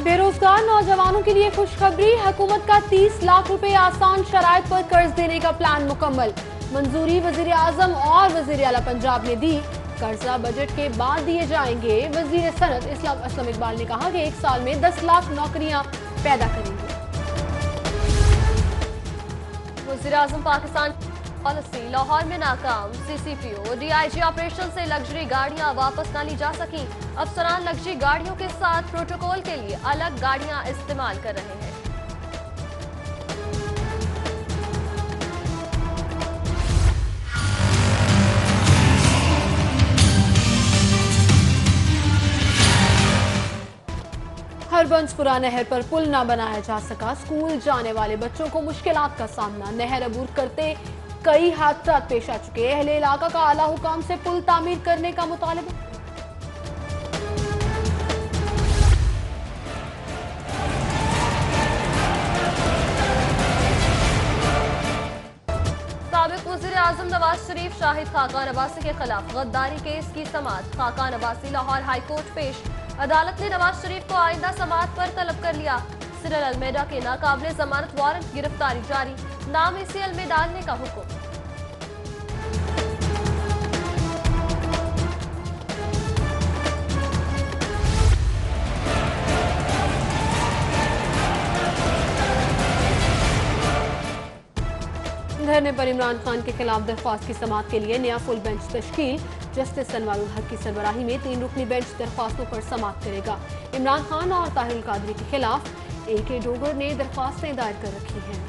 بے روزگار نوجوانوں کے لیے خوشخبری، حکومت کا 30 لاکھ روپے آسان شرائط پر قرض دینے کا پلان مکمل، منظوری وزیر اعظم اور وزیر اعلیٰ پنجاب نے دی، قرضہ بجٹ کے بعد دیے جائیں گے۔ وزیر صنعت اسلم اقبال نے کہا کہ 1 سال میں 10 لاکھ نوکریاں پیدا کریں گے۔ وزیر اعظم پاکستان پالیسی لاہور میں ناکام، C C P O D I G operation سے لگژری گاڑیاں واپس نہ لی جا سکیں، افسران لگژری گاڑیوں کے ساتھ پروٹوکول کے لیے الگ گاڑیاں استعمال کر رہے ہیں۔ ہربنسپورہ نہر پر پل نہ بنایا جا سکا، اسکول جانے والے بچوں کو مشکلات کا سامنا، نہر عبور کرتے کئی حادثات پیش آ چکے، اہل علاقہ کا اعلیٰ حکام سے پل تعمیر کرنے کا مطالبہ۔ سابق وزیر اعظم نواز شریف شاہد خاقان عباسی کے خلاف غداری کیس کی سماعت، خاقان عباسی لاہور ہائی کورٹ پیش، عدالت نے نواز شریف کو آئندہ سماعت پر طلب کر لیا، سرل المیڈا کے ناقابل ضمانت وارنٹ گرفتاری جاری، نام ACL میں ڈالنے کا حکم۔ دھرنے پر عمران خان کے خلاف درخواست کی سماعت کے لیے نیا فل بینچ تشکیل، جسٹس انوار الحق کی سربراہی میں 3 رکنی بینچ درخواستوں پر سماعت کرے گا۔ عمران خان اور طاہر القادری کے خلاف AK ڈوگر نے درخواستیں دائر کر رکھی ہیں۔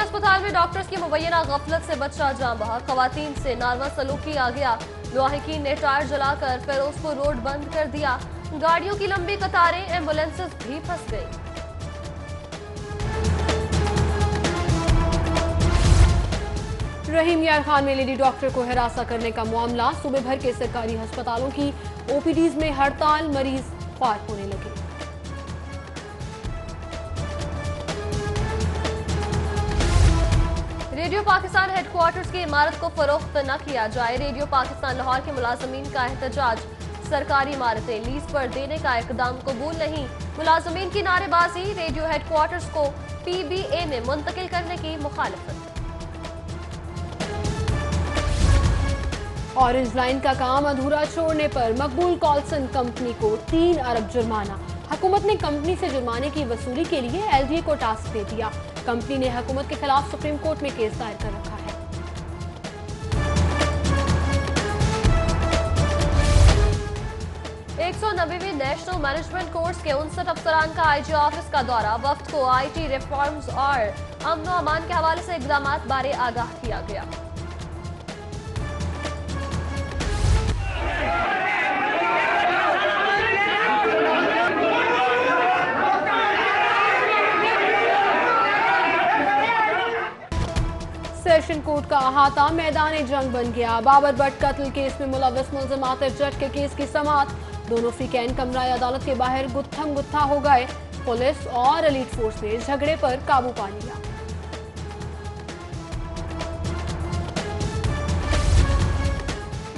اسپتال میں ڈاکٹرز کی مبینہ غفلت سے بچہ جاں بحق، خواتین سے ناروا سلوک کیا گیا، لواحقین نے ٹائر جلا کر فیروزپور روڈ بند کر دیا، گاڑیوں کی لمبی قطاریں، ایمبولینسز بھی پھنس گئی۔ رحیم یار خان میں لیڈی ڈاکٹر کو ہراساں کرنے کا معاملہ، صوبے بھر کے سرکاری ہسپتالوں کی OPDs میں ہڑتال، مریض خوار ہونے لگے۔ ریڈیو پاکستان ہیڈ کوارٹرز کی عمارت کو فروخت نہ کیا جائے، ریڈیو پاکستان لاہور کے ملازمین کا احتجاج، سرکاری عمارتیں لیز پر دینے کا اقدام قبول نہیں، ملازمین کی نعرے بازی، ریڈیو ہیڈ کوارٹرز کو PBA میں منتقل کرنے کی مخالفت۔ اورنج لائن کا کام ادھورا چھوڑنے پر مقبول کالسن کمپنی کو 3 ارب جرمانہ، حکومت نے کمپنی سے جرمانے کی وصولی کے لیے LDA کو ٹاسک دے دیا، کمپنی نے حکومت کے خلاف سپریم کورٹ میں کیس دائر کر رکھا ہے۔ 190ویں نیشنل مینجمنٹ کورس کے 59 افسران کا IG آفس کا دورہ، وفد کو IT ریفارمز اور امن و امان کے حوالے سے اقدامات بارے آگاہ کیا گیا۔ سیشن کورٹ کا احاطہ میدان جنگ بن گیا، بابر بٹ قتل کیس میں ملوث ملزمات جج کے کیس کی سماعت، دونوں فریقین کمرہ عدالت کے باہر گتھم گتھا ہو گئے، پولیس اور ایلیٹ فورس نے جھگڑے پر قابو پا لیا۔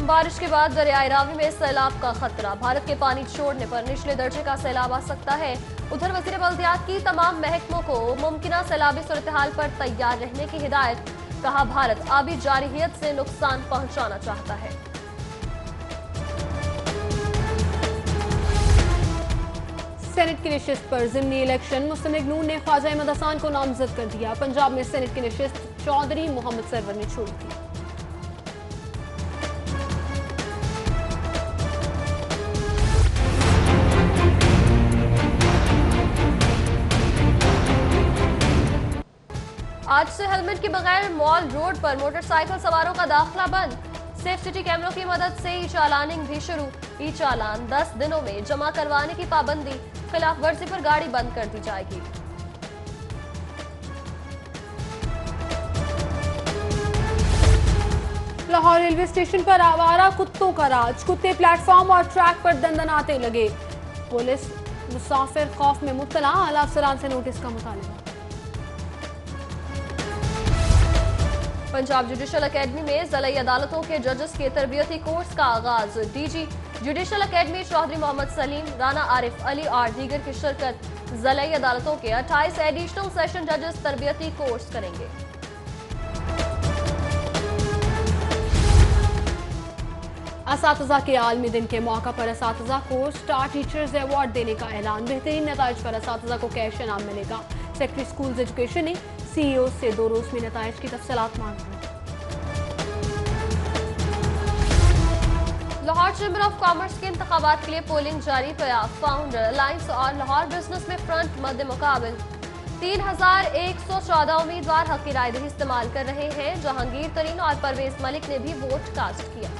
بارش کے بعد دریائے راوی میں سیلاب کا خطرہ، بھارت کے پانی چھوڑنے پر نچلے درجے کا سیلاب آ سکتا ہے، ادھر وزیر بلدیات کی تمام محکموں کو ممکنہ سیلابی صورتحال پر تیار رہنے کی ہدایت، کہا بھارت آبی جارحیت سے نقصان پہنچانا چاہتا ہے۔ سینٹ کی نشست پر ضمنی الیکشن، مستنگ نون نے خواجہ احمد حسان کو نامزد کر دیا، پنجاب میں سینٹ کی نشست چودھری محمد سرور نے چھوڑی تھی۔ آج سے ہیلمٹ کے بغیر مال روڈ پر موٹر سائیکل سواروں کا داخلہ بند، سیف سٹی کیمروں کی مدد سے ای چالاننگ بھی شروع، ای چالان 10 دنوں میں جمع کروانے کی پابندی، خلاف ورزی پر گاڑی بند کر دی جائے گی۔ लाहौर रेलवे स्टेशन पर आवारा कुत्तों का राज। कुत्ते प्लेटफॉर्म और ट्रैक पर दंदनाते लगे। पुलिस मुसाफिर खौफ में मुब्तला। आला अफसरान से नोटिस का मुतालबा। पंजाब जुडिशल अकेडमी में ज़िलाई अदालतों के जजेस के तरबियती कोर्स का आगाज। DG judicial academy Chaudhry Mohammad Saleem, Rana Arif Ali और दीगर की शिरकत। ज़िलाई अदालतों के 28 एडिशनल सेशन जजेस तरबियती कोर्स करेंगे। असातिज़ा के आलमी दिन के मौका पर असातिज़ा को स्टार टीचर्स अवार्ड देने का ऐलान। बेहतरीन नताइज पर असातिज़ा को कैश इनाम मिलेगा। सेक्रेटरी स्कूल्स एजुकेशन ने CEO से 2 रोज में नताइज की तफसीलात मांगी। लाहौर चैम्बर ऑफ कॉमर्स के इंतखाबात के लिए पोलिंग जारी। फाउंडर अलायंस और लाहौर बिजनेस में फ्रंट मद्दे मुकाबिल। 3114 उम्मीदवार हक की रायदही इस्तेमाल कर रहे हैं। जहांगीर तरीन और परवेज मलिक ने भी वोट कास्ट किया।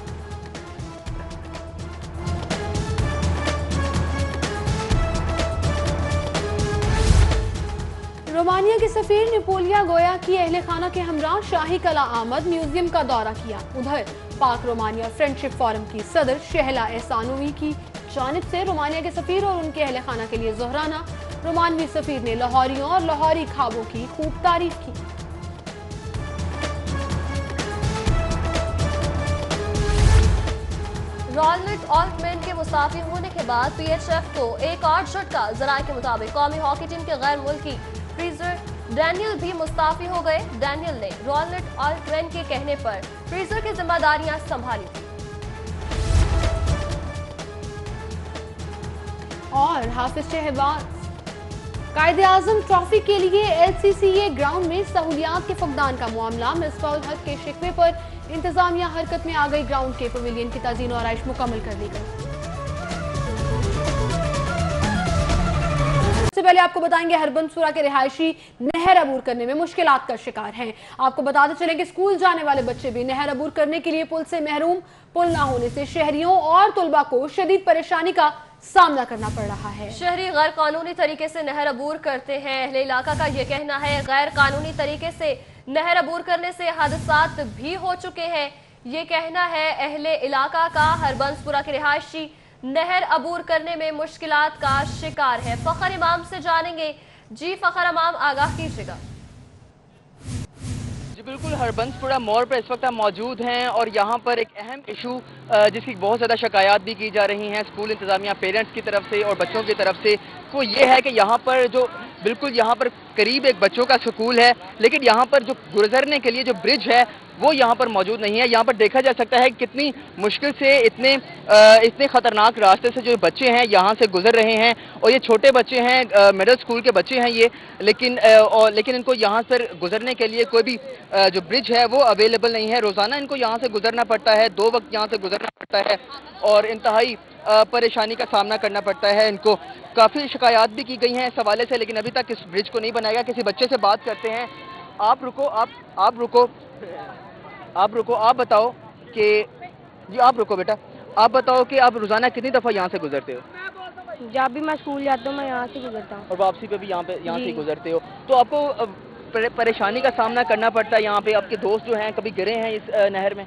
रोमानिया के सफीर निपोलिया गोया की अहले खाना के हमरा शाही कला आमद म्यूजियम का दौरा किया। उधर पाक रोमानिया फ्रेंडशिप फोरम की सदर शहला एहसानोवी की जानिब से रोमानिया के सफीर और उनके अहले खाना के लिए जोहराना। रोमानवी सफीर ने लाहौरियों और लाहौरी खाबों की खूब तारीफ की। रॉलनेट ऑल्टमैन के मुस्ताफी होने के बाद PHF को एक और झटका। जराये के मुताबिक कौमी हॉकी टीम के गैर मुल्की फ्रीजर डैनियल भी मुस्ताफी हो गए। डैनियल ने रॉलनेट ऑल्टमैन के कहने पर फ्रीजर की जिम्मेदारियां संभाली थी। और हाफिज शहबाज कायदे-आज़म ट्रॉफी के लिए LCCA ग्राउंड में सहूलियात के फकदान का मामला। मिसबाहुल हक के शिकवे पर इंतजामिया हरकत में आ गई। ग्राउंड के पवेलियन की ताज़ीन और आइश मुकम्मल कर ली गई। सबसे पहले आपको बताएंगे हरबंसपुरा के रिहायशी नहर अबूर करने में मुश्किलात का शिकार हैं। आपको बताते चलें कि स्कूल जाने वाले बच्चे भी नहर अबूर करने के लिए पुल से महरूम। पुल ना होने से शहरियों और तुलबा को शदीद परेशानी का सामना करना पड़ रहा है। शहरी गैर कानूनी तरीके से नहर अबूर करते हैं। अहले इलाका का ये कहना है गैर कानूनी तरीके से नहर अबूर करने से हादसात भी हो चुके हैं। ये कहना है अहले इलाका का। हरबंसपुरा के रिहायशी नहर अबूर करने में मुश्किलात का शिकार है। फखर इमाम से जानेंगे। जी फखर इमाम, आगाह कीजिएगा। जी बिल्कुल, हरबंसपुरा मोड़ पर इस वक्त हम मौजूद हैं और यहाँ पर एक अहम इशू जिसकी बहुत ज़्यादा शिकायत भी की जा रही हैं स्कूल इंतजामिया पेरेंट्स की तरफ से और बच्चों की तरफ से, वो ये है कि यहाँ पर जो बिल्कुल यहाँ पर करीब एक बच्चों का स्कूल है, लेकिन यहाँ पर जो गुजरने के लिए जो ब्रिज है वो यहाँ पर मौजूद नहीं है। यहाँ पर देखा जा सकता है कितनी मुश्किल से इतने ख़तरनाक रास्ते से जो बच्चे हैं यहाँ से गुजर रहे हैं। और ये छोटे बच्चे हैं, मिडिल स्कूल के बच्चे हैं ये, लेकिन इनको यहाँ पर गुजरने के लिए कोई भी जो ब्रिज है वो अवेलेबल नहीं है। रोज़ाना इनको यहाँ से गुजरना पड़ता है, 2 वक्त यहाँ से गुजरना पड़ता है और इंतहाई परेशानी का सामना करना पड़ता है इनको। काफ़ी शिकायत भी की गई हैं इस हवाले से, लेकिन अभी तक इस ब्रिज को नहीं बनाया गया। किसी बच्चे से बात करते हैं। आप रुको, आप बताओ कि जी आप रुको बेटा, आप बताओ कि आप रोज़ाना कितनी दफ़ा यहाँ से गुजरते हो? जब भी मैं स्कूल जाता हूँ मैं यहाँ से गुजरता हूँ। और वापसी पे भी यहाँ से गुजरते हो, तो आपको परेशानी का सामना करना पड़ता है यहाँ पे? आपके दोस्त जो हैं कभी गिरे हैं इस नहर में?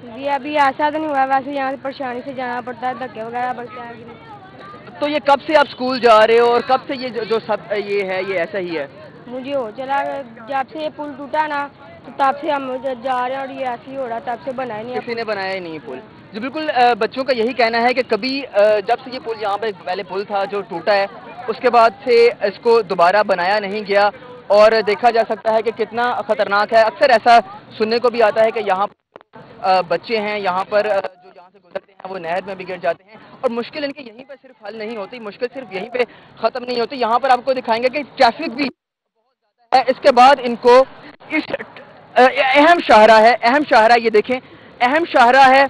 जी अभी ऐसा तो नहीं हुआ, वैसे यहाँ से परेशानी से जाना पड़ता है, धक्के वगैरह पड़ते हैं। तो ये कब से आप स्कूल जा रहे हो और कब से ये जो सब ये है ये ऐसा ही है? मुझे हो चला जब से ये पुल टूटा ना तो तब से हम जा रहे हैं और ये ऐसे ही हो रहा, तब से बनाया नहीं, किसी ने बनाया ही नहीं पुल। जी बिल्कुल, बच्चों का यही कहना है कि कभी जब से ये पुल यहाँ पे पहले पुल था जो टूटा है उसके बाद से इसको दोबारा बनाया नहीं गया और देखा जा सकता है कि कितना ख़तरनाक है। अक्सर ऐसा सुनने को भी आता है कि यहाँ बच्चे हैं यहाँ पर जो यहाँ से गुजरते हैं वो नहर में भी गिर जाते हैं और मुश्किल इनकी यहीं पर सिर्फ हल नहीं होती, मुश्किल सिर्फ यहीं पे ख़त्म नहीं होती। यहाँ पर आपको दिखाएंगे कि ट्रैफिक भी बहुत ज़्यादा है। इसके बाद इनको इस अहम शाहरा ये देखें, अहम शाहरा है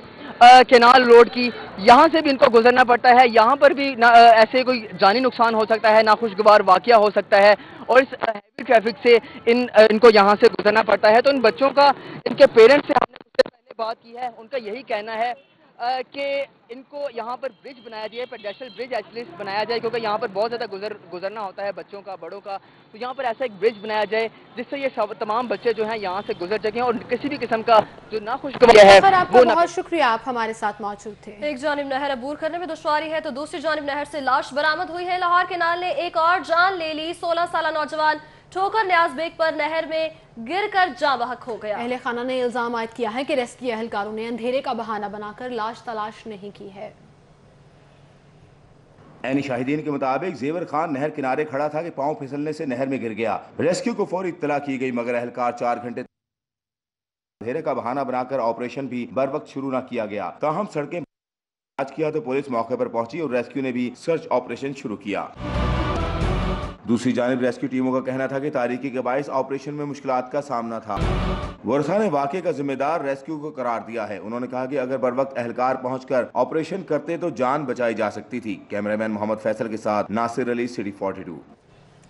केनाल रोड की, यहाँ से भी इनको गुजरना पड़ता है। यहाँ पर भी ऐसे कोई जानी नुकसान हो सकता है, नाखुशगवार वाक़या हो सकता है और इस हैवी ट्रैफिक से इनको यहाँ से गुजरना पड़ता है। तो इन बच्चों का, इनके पेरेंट्स से हमने उससे पहले बात की है, उनका यही कहना है کہ ان کو یہاں پر برج بنایا جائے, پیڈیسٹل برج ایٹ لیسٹ بنایا جائے, کیونکہ یہاں پر بہت زیادہ گزرنا ہوتا ہے بچوں کا, بڑوں کا. تو یہاں پر ایسا ایک برج بنایا جائے جس سے یہ تمام بچے جو ہیں یہاں سے گزر سکیں اور کسی بھی قسم کا جو ناخوشگوار ہے آپ کا بہت شکریہ, آپ ہمارے ساتھ موجود تھے. ایک جانب نہر عبور کرنے میں دشواری ہے تو دوسری جانب نہر سے لاش برآمد ہوئی ہے. لاہور کے نال نے ایک اور جان لے لی. 16 سالہ نوجوان ٹھوکر نیاز بیگ پر نہر میں گر کر جاں بحق ہو گیا. اہل خانہ نے الزام عائد کیا ہے کہ ریسکیو اہلکاروں نے اندھیرے کا بہانہ بنا کر لاش تلاش نہیں کی ہے. عینی شاہدین کے مطابق زیور خان نہر کنارے کھڑا تھا کہ پاؤں پھسلنے سے نہر میں گر گیا. ریسکیو کو فوری اطلاع کی گئی مگر اہلکار 4 گھنٹے اندھیرے کا بہانہ بنا کر آپریشن بھی بر وقت شروع نہ کیا گیا. تاہم سڑکیں آج کیا تو پولیس موقع پر پہنچی اور ریسکیو نے بھی سرچ آپریشن شروع کیا. دوسری جانب ریسکیو ٹیموں کا کہنا تھا کہ تاریکی کے باعث آپریشن میں مشکلات کا سامنا تھا. ورثاء نے واقعے کا ذمہ دار ریسکیو کو قرار دیا ہے. انہوں نے کہا کہ اگر بر وقت اہلکار پہنچ کر آپریشن کرتے تو جان بچائی جا سکتی تھی. کیمرہ مین محمد فیصل کے ساتھ ناصر علی, سٹی 42.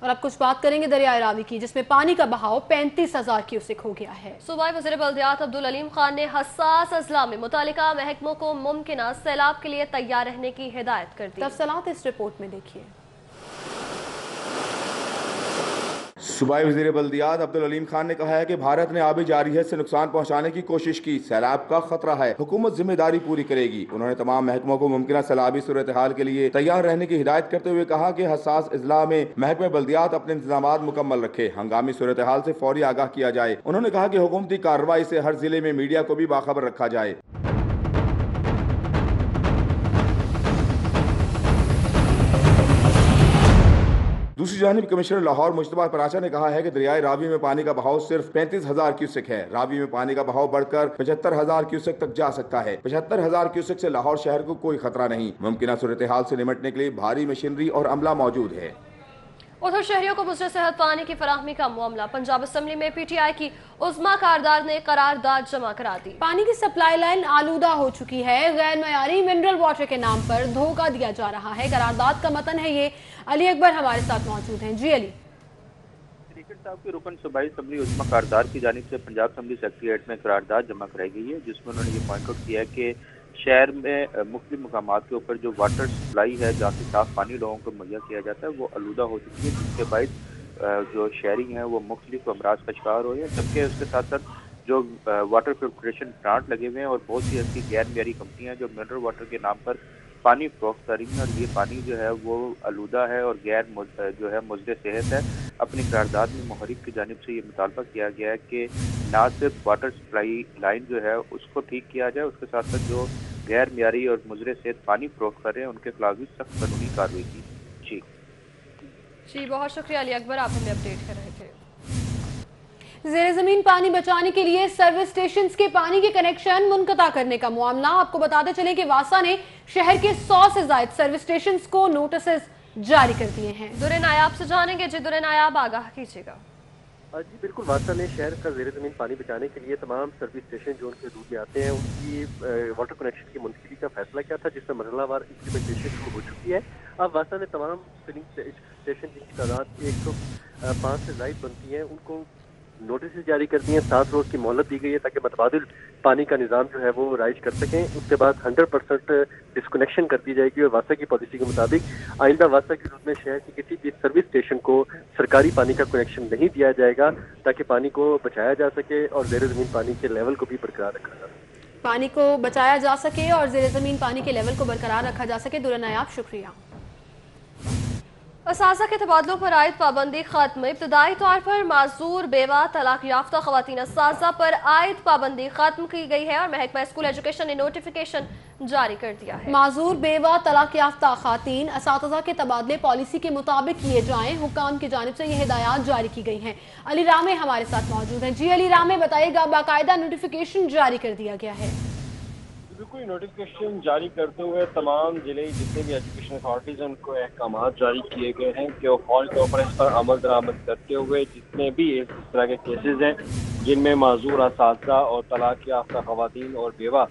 اور اب کچھ بات کریں گے دریائے راوی کی, جس میں پانی کا بہاؤ 35,000 کیوسک ہو گیا ہے. صوبائی وزیر بلدیات عبدالعلیم خان نے حساس اضلاع میں متعلقہ محکموں کو ممکنہ سیلاب کے لیے تیار رہنے کی ہدایت کر دی. تفصیلات اس رپورٹ میں دیکھیے. صوبائی وزیر بلدیات عبدالعلیم خان نے کہا ہے کہ بھارت نے آبی جارحیت سے نقصان پہنچانے کی کوشش کی. سیلاب کا خطرہ ہے, حکومت ذمہ داری پوری کرے گی. انہوں نے تمام محکموں کو ممکنہ سیلابی صورتحال کے لیے تیار رہنے کی ہدایت کرتے ہوئے کہا کہ حساس اضلاع میں محکمہ بلدیات اپنے انتظامات مکمل رکھے, ہنگامی صورتحال سے فوری آگاہ کیا جائے. انہوں نے کہا کہ حکومتی کارروائی سے ہر ضلع میں میڈیا کو بھی باخبر رکھا جائے. دوسری جانب کمشنر لاہور مجتبیٰ پراچا نے کہا ہے کہ دریائے راوی میں پانی کا بہاؤ صرف 35,000 کیوسک ہے. راوی میں پانی کا بہاؤ بڑھ کر 75,000 کیوسک تک جا سکتا ہے. 75,000 کیوسک سے لاہور شہر کو کوئی خطرہ نہیں. ممکنہ صورتحال سے نمٹنے کے لیے بھاری مشینری اور عملہ موجود ہے. ادھر شہریوں کو مضر صحت پانی کی فراہمی کا معاملہ. پنجاب اسمبلی میں پی ٹی آئی کی عظما کاردار نے قرارداد جمع کرا دی. پانی کی سپلائی لائن آلودہ ہو چکی ہے. غیر معیاری منرل واٹر کے نام پر دھوکہ دیا جا رہا ہے. قرارداد کا متن ہے یہ. علی اکبر ہمارے ساتھ موجود ہیں. جی علی. سپیکر صاحب کے رکن صوبائی اسمبلی عظما کاردار کی جانب سے پنجاب اسمبلی سیکریٹریٹ میں قرارداد جمع کرائی گئی ہے, جس میں انہوں نے یہ پوائنٹ آؤٹ کیا ہے کہ شہر میں مختلف مقامات کے اوپر جو واٹر سپلائی ہے, جہاں سے صاف پانی لوگوں کو مہیا کیا جاتا ہے, وہ آلودہ ہو چکی ہے, جس کے باعث جو شہری ہیں وہ مختلف امراض کا شکار ہوئے ہیں. جبکہ اس کے ساتھ ساتھ جو واٹر پیوریفیکیشن پلانٹ لگے ہوئے ہیں اور بہت سی ایسی غیر معیاری کمپنیاں ہیں جو منرل واٹر کے نام پر پانی فروخت کر رہی ہیں, اور یہ پانی جو ہے وہ آلودہ ہے اور غیر جو ہے مضر صحت ہے. اپنی قرارداد میں محرک کی جانب سے یہ مطالبہ کیا گیا ہے کہ نہ صرف واٹر سپلائی لائن جو ہے اس کو ٹھیک کیا جائے, اس کے ساتھ ساتھ جو غیر معیاری اور مضر صحت پانی فروخت کر رہے ہیں ان کے خلاف بھی سخت قانونی کارروائی کی. جی بہت شکریہ علی اکبر, آپ ہمیں اپڈیٹ کر رہے تھے. زیر زمین پانی بچانے کے لیے سروس سٹیشنز کے پانی کے کنیکشن منقطع کرنے کا معاملہ. آپ کو بتاتے چلیں کہ واسا نے شہر کے 100 سے زائد سروس سٹیشنز کو نوٹسز جاری کر دیے ہیں. درے نایاب سے جانیں گے. جی درے نایاب, آگاہ کیجیے گا. جی بالکل, واسا نے شہر کا زیر زمین پانی بچانے کے لیے تمام سروس اسٹیشن جو ان کے حدود میں آتے ہیں ان کی واٹر کنیکشن کی منتقلی کا فیصلہ کیا تھا, جس میں مرحلہ وار امپلیمنٹیشن شروع ہو چکی ہے. اب واسا نے تمام فلنگ اسٹیشن جن کی تعداد 105 سے زائد بنتی ہے ان کو نوٹسز جاری کر دیے ہیں. 7 روز کی مہلت دی گئی ہے تاکہ متبادل پانی کا نظام جو ہے وہ رائج کر سکیں. اس کے بعد 100% ڈسکنیکشن کر دی جائے گی, اور واسا کی پالیسی کے مطابق آئندہ واسا کے حدود میں شہر کی کسی بھی سروس اسٹیشن کو سرکاری پانی کا کنیکشن نہیں دیا جائے گا, تاکہ پانی کو بچایا جا سکے اور زیر زمین پانی کے لیول کو بھی برقرار رکھا جا سکے. پانی کو بچایا جا سکے اور زیر زمین پانی کے لیول کو برقرار رکھا جا سکے. درے نایاب, شکریہ. اساتذہ کے تبادلوں پر عائد پابندی ختم. ابتدائی طور پر معذور, بیوہ, طلاق یافتہ خواتین اساتذہ پر عائد پابندی ختم کی گئی ہے اور محکمہ اسکول ایجوکیشن نے نوٹیفیکیشن جاری کر دیا ہے. معذور, بیوہ, طلاق یافتہ خواتین اساتذہ کے تبادلے پالیسی کے مطابق کیے جائیں. حکام کی جانب سے یہ ہدایات جاری کی گئی ہیں. علی رامے ہمارے ساتھ موجود ہیں. جی علی رامے, بتائیے گا, باقاعدہ نوٹیفیکیشن جاری کر دیا گیا ہے. بالکل, نوٹیفیکیشن جاری کرتے ہوئے تمام ضلع جتنے بھی ایجوکیشن اتھارٹیز ہیں ان کو احکامات جاری کیے گئے ہیں کہ وہ فوری طور پر اس پر عمل درآمد کرتے ہوئے جتنے بھی اس طرح کے کیسز ہیں جن میں معذور اساتذہ اور طلاق یافتہ خواتین اور بیوہ,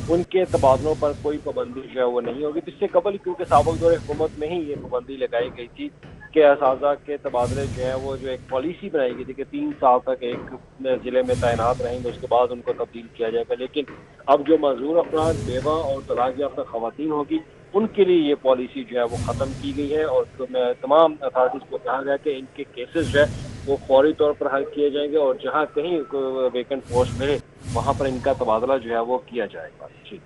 ان کے تبادلوں پر کوئی پابندی جو ہے وہ نہیں ہوگی. تو اس سے قبل کیونکہ سابق دور حکومت میں ہی یہ پابندی لگائی گئی تھی, के असाजा के तबादले जो है वो जो एक पॉलिसी बनाई गई थी कि 3 साल तक एक ज़िले में तैनात रहेंगे, उसके बाद उनको तब्दील किया जाएगा। लेकिन अब जो मजदूर अफराद, बेवा और तलाक याफ्ता खवातीन होगी, उनके लिए ये पॉलिसी जो है वो ख़त्म की गई है और तमाम अथॉरिटीज़ को कहा गया कि इनके केसेस जो है वो फौरी तौर पर हल किए जाएंगे और जहाँ कहीं वेकेंट पोस्ट मिले वहाँ पर इनका तबादला जो है वो किया जाएगा। जी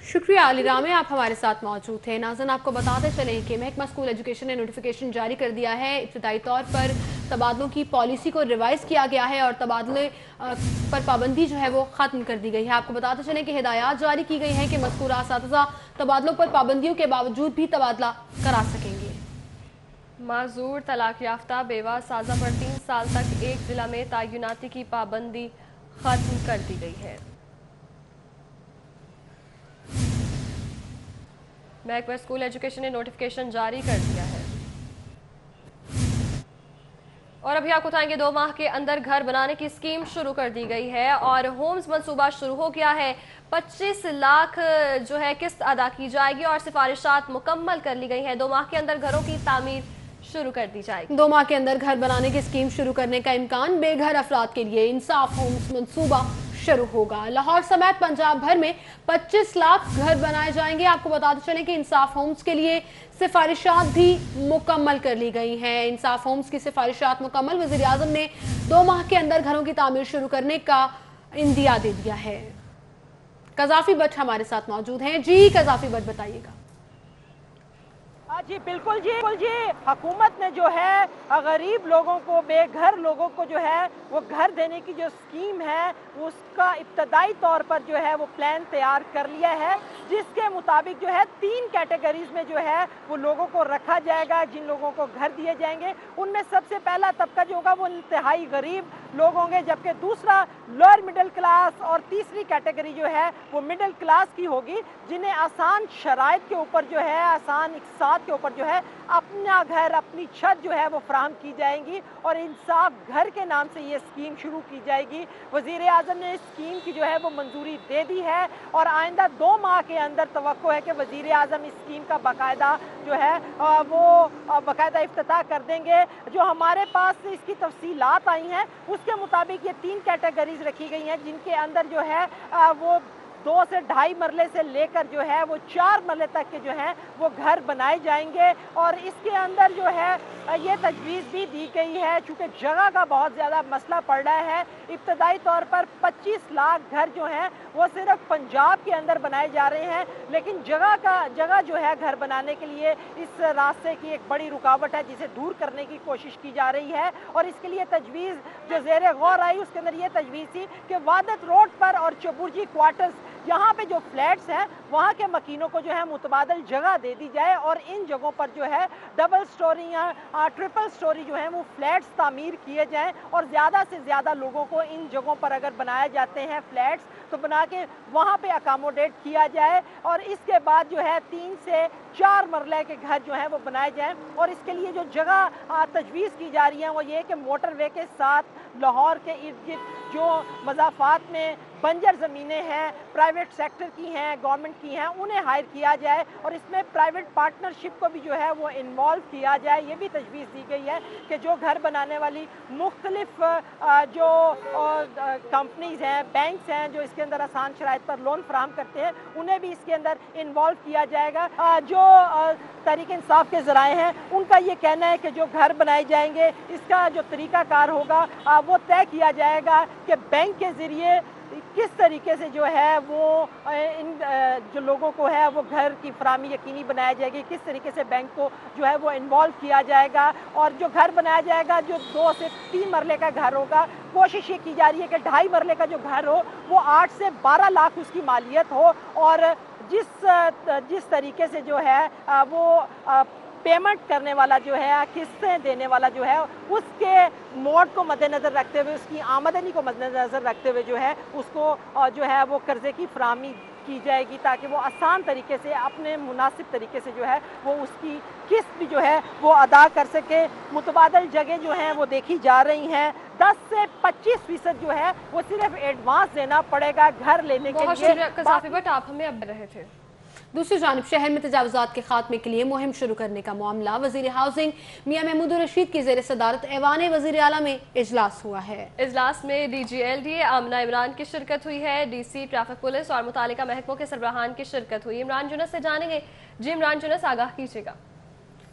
शुक्रिया अली रामे, आप हमारे साथ मौजूद थे। नाज़रीन, आपको बताते चलें कि महकमा स्कूल एजुकेशन ने नोटिफिकेशन जारी कर दिया है। इब्तिदाई तौर पर तबादलों की पॉलिसी को रिवाइज किया गया है और तबादले पर पाबंदी जो है वो ख़त्म कर दी गई है। आपको बताते चलें कि हिदायत जारी की गई हैं कि मज़कूरा असातिज़ा तबादलों पर पाबंदियों के बावजूद भी तबादला करा सकेंगे। माजूर, तलाक याफ्ता, बेवा, साजा पर 3 साल तक एक जिला में तैनाती की पाबंदी खत्म कर दी गई है। महकमा स्कूल एजुकेशन ने नोटिफिकेशन जारी कर दिया है। और अभी आपको बताएंगे 2 माह के अंदर घर बनाने की स्कीम शुरू कर दी गई है और होम्स मंसूबा शुरू हो गया है। 25 लाख जो है किस्त अदा की जाएगी और सिफारिशात मुकम्मल कर ली गई है। 2 माह के अंदर घरों की तामीर शुरू कर दी जाएगी। 2 माह के अंदर घर बनाने की स्कीम शुरू करने का इम्कान। बेघर अफराद के लिए इंसाफ होम्स मंसूबा शुरू होगा। लाहौर समेत पंजाब भर में 25 लाख घर बनाए जाएंगे। आपको बताते चलें कि इंसाफ होम्स के लिए सिफारिशात भी मुकम्मल कर ली गई हैं। इंसाफ होम्स की सिफारिशात मुकम्मल, वज़ीर आज़म ने 2 माह के अंदर घरों की तामीर शुरू करने का इंदिया दे दिया है। कज़ाफी भट्ट हमारे साथ मौजूद हैं। जी कज़ाफी भट्ट, बताइएगा। जी बिल्कुल जी, हुकूमत ने जो है गरीब लोगों को, बेघर लोगों को जो है वो घर देने की जो स्कीम है उसका इब्तदाई तौर पर जो है वो प्लान तैयार कर लिया है, जिसके मुताबिक जो है 3 कैटेगरीज में जो है वो लोगों को रखा जाएगा, जिन लोगों को घर दिए जाएंगे। उनमें सबसे पहला तबका जो होगा वो इंतहाई गरीब लोग होंगे, जबकि दूसरा लोअर मिडिल क्लास और तीसरी कैटेगरी जो है वो मिडिल क्लास की होगी, जिन्हें आसान शराइत के ऊपर जो है, आसान इक़्तिसाद के ऊपर जो है अपना घर, अपनी छत जो है वो फराहम की जाएंगी और इंसाफ घर के नाम से ये स्कीम शुरू की जाएगी। वज़ीर आज़म ने इस स्कीम की जो है वो मंजूरी दे दी है और आइंदा 2 माह के अंदर तवक्को है कि वज़ीर आज़म इस स्कीम का बाकायदा जो है वो बाकायदा इफ्तिताह कर देंगे। जो हमारे पास इसकी तफसीलात आई हैं उसके मुताबिक ये 3 कैटेगरीज रखी गई हैं, जिनके अंदर जो है वो 2 से 2.5 मरले से लेकर जो है वो 4 मरले तक के जो हैं वो घर बनाए जाएंगे। और इसके अंदर जो है ये तजवीज़ भी दी गई है, चूँकि जगह का बहुत ज़्यादा मसला पड़ रहा है। इब्तदाई तौर पर 25 लाख घर जो हैं वो सिर्फ पंजाब के अंदर बनाए जा रहे हैं, लेकिन जगह जो है घर बनाने के लिए इस रास्ते की एक बड़ी रुकावट है, जिसे दूर करने की कोशिश की जा रही है। और इसके लिए तजवीज़ जो ज़ेरे गौर आई उसके अंदर ये तजवीज़ थी कि वादत रोड पर और चबुर्जी क्वार्टर्स, यहाँ पे जो फ्लैट्स हैं वहाँ के मकीनों को जो है मुतबादल जगह दे दी जाए और इन जगहों पर जो है डबल स्टोरी या ट्रिपल स्टोरी जो है वो फ्लैट्स तामीर किए जाएं और ज़्यादा से ज़्यादा लोगों को इन जगहों पर अगर बनाए जाते हैं फ्लैट्स तो बना के वहाँ पे अकामोडेट किया जाए और इसके बाद जो है 3 से 4 मरले के घर जो हैं वो बनाए जाएं। और इसके लिए जो जगह तजवीज़ की जा रही है वो ये कि मोटरवे के साथ लाहौर के इर्द गिर्द जो मज़ाफ़ात में बंजर ज़मीनें हैं, प्राइवेट सेक्टर की हैं, गवर्नमेंट की हैं, उन्हें हायर किया जाए और इसमें प्राइवेट पार्टनरशिप को भी जो है वो इन्वॉल्व किया जाए। ये भी तजवीज़ दी गई है कि जो घर बनाने वाली मुख्तलिफ जो कंपनीज़ हैं, बैंक्स हैं जो इसके अंदर आसान शराइत पर लोन फराहम करते हैं, उन्हें भी इसके अंदर इन्वॉल्व किया जाएगा। जो तहरीक इंसाफ के ज़राए हैं उनका ये कहना है कि जो घर बनाए जाएंगे इसका जो तरीक़ाकार होगा वो तय किया जाएगा कि बैंक के ज़रिए किस तरीके से जो है वो इन जो लोगों को है वो घर की फराहमी यकीनी बनाई जाएगी, किस तरीके से बैंक को जो है वो इन्वॉल्व किया जाएगा। और जो घर बनाया जाएगा जो 2 से 3 मरले का घर होगा, कोशिश ये की जा रही है कि 2.5 मरले का जो घर हो वो 8 से 12 लाख उसकी मालियत हो और जिस तरीके से जो है वो पेमेंट करने वाला जो है, किस्तें देने वाला जो है, उसके मोड को मद्देनज़र रखते हुए, उसकी आमदनी को मद्देनज़र रखते हुए जो है उसको जो है वो कर्ज़े की फराहमी की जाएगी ताकि वो आसान तरीके से अपने मुनासिब तरीके से जो है वो उसकी किस्त भी जो है वो अदा कर सके। मुतबादल जगह जो हैं वो देखी जा रही हैं, 10 से 25% जो है वो सिर्फ एडवांस देना पड़ेगा घर लेने के लिए। बहुत शुक्रिया कज़ाफी भट्ट, आप हमें अब रहे थे। दूसरी जानिब शहर में तजावुज़ात के खात्मे के लिए मुहिम शुरू करने का मामला वज़ीर हाउसिंग मियां महमूद रशीद की ज़ेर सदारत ऐवान वज़ीर आला में इजलास हुआ है। इजलास में DGLDA आमना इमरान की शिरकत हुई है। DC ट्रैफिक पुलिस और मुतालिका महकमों के सरबराहान की शिरकत हुई। इमरान जुनस से जानेंगे। जी इमरान जुनस, आगाह कीजिएगा।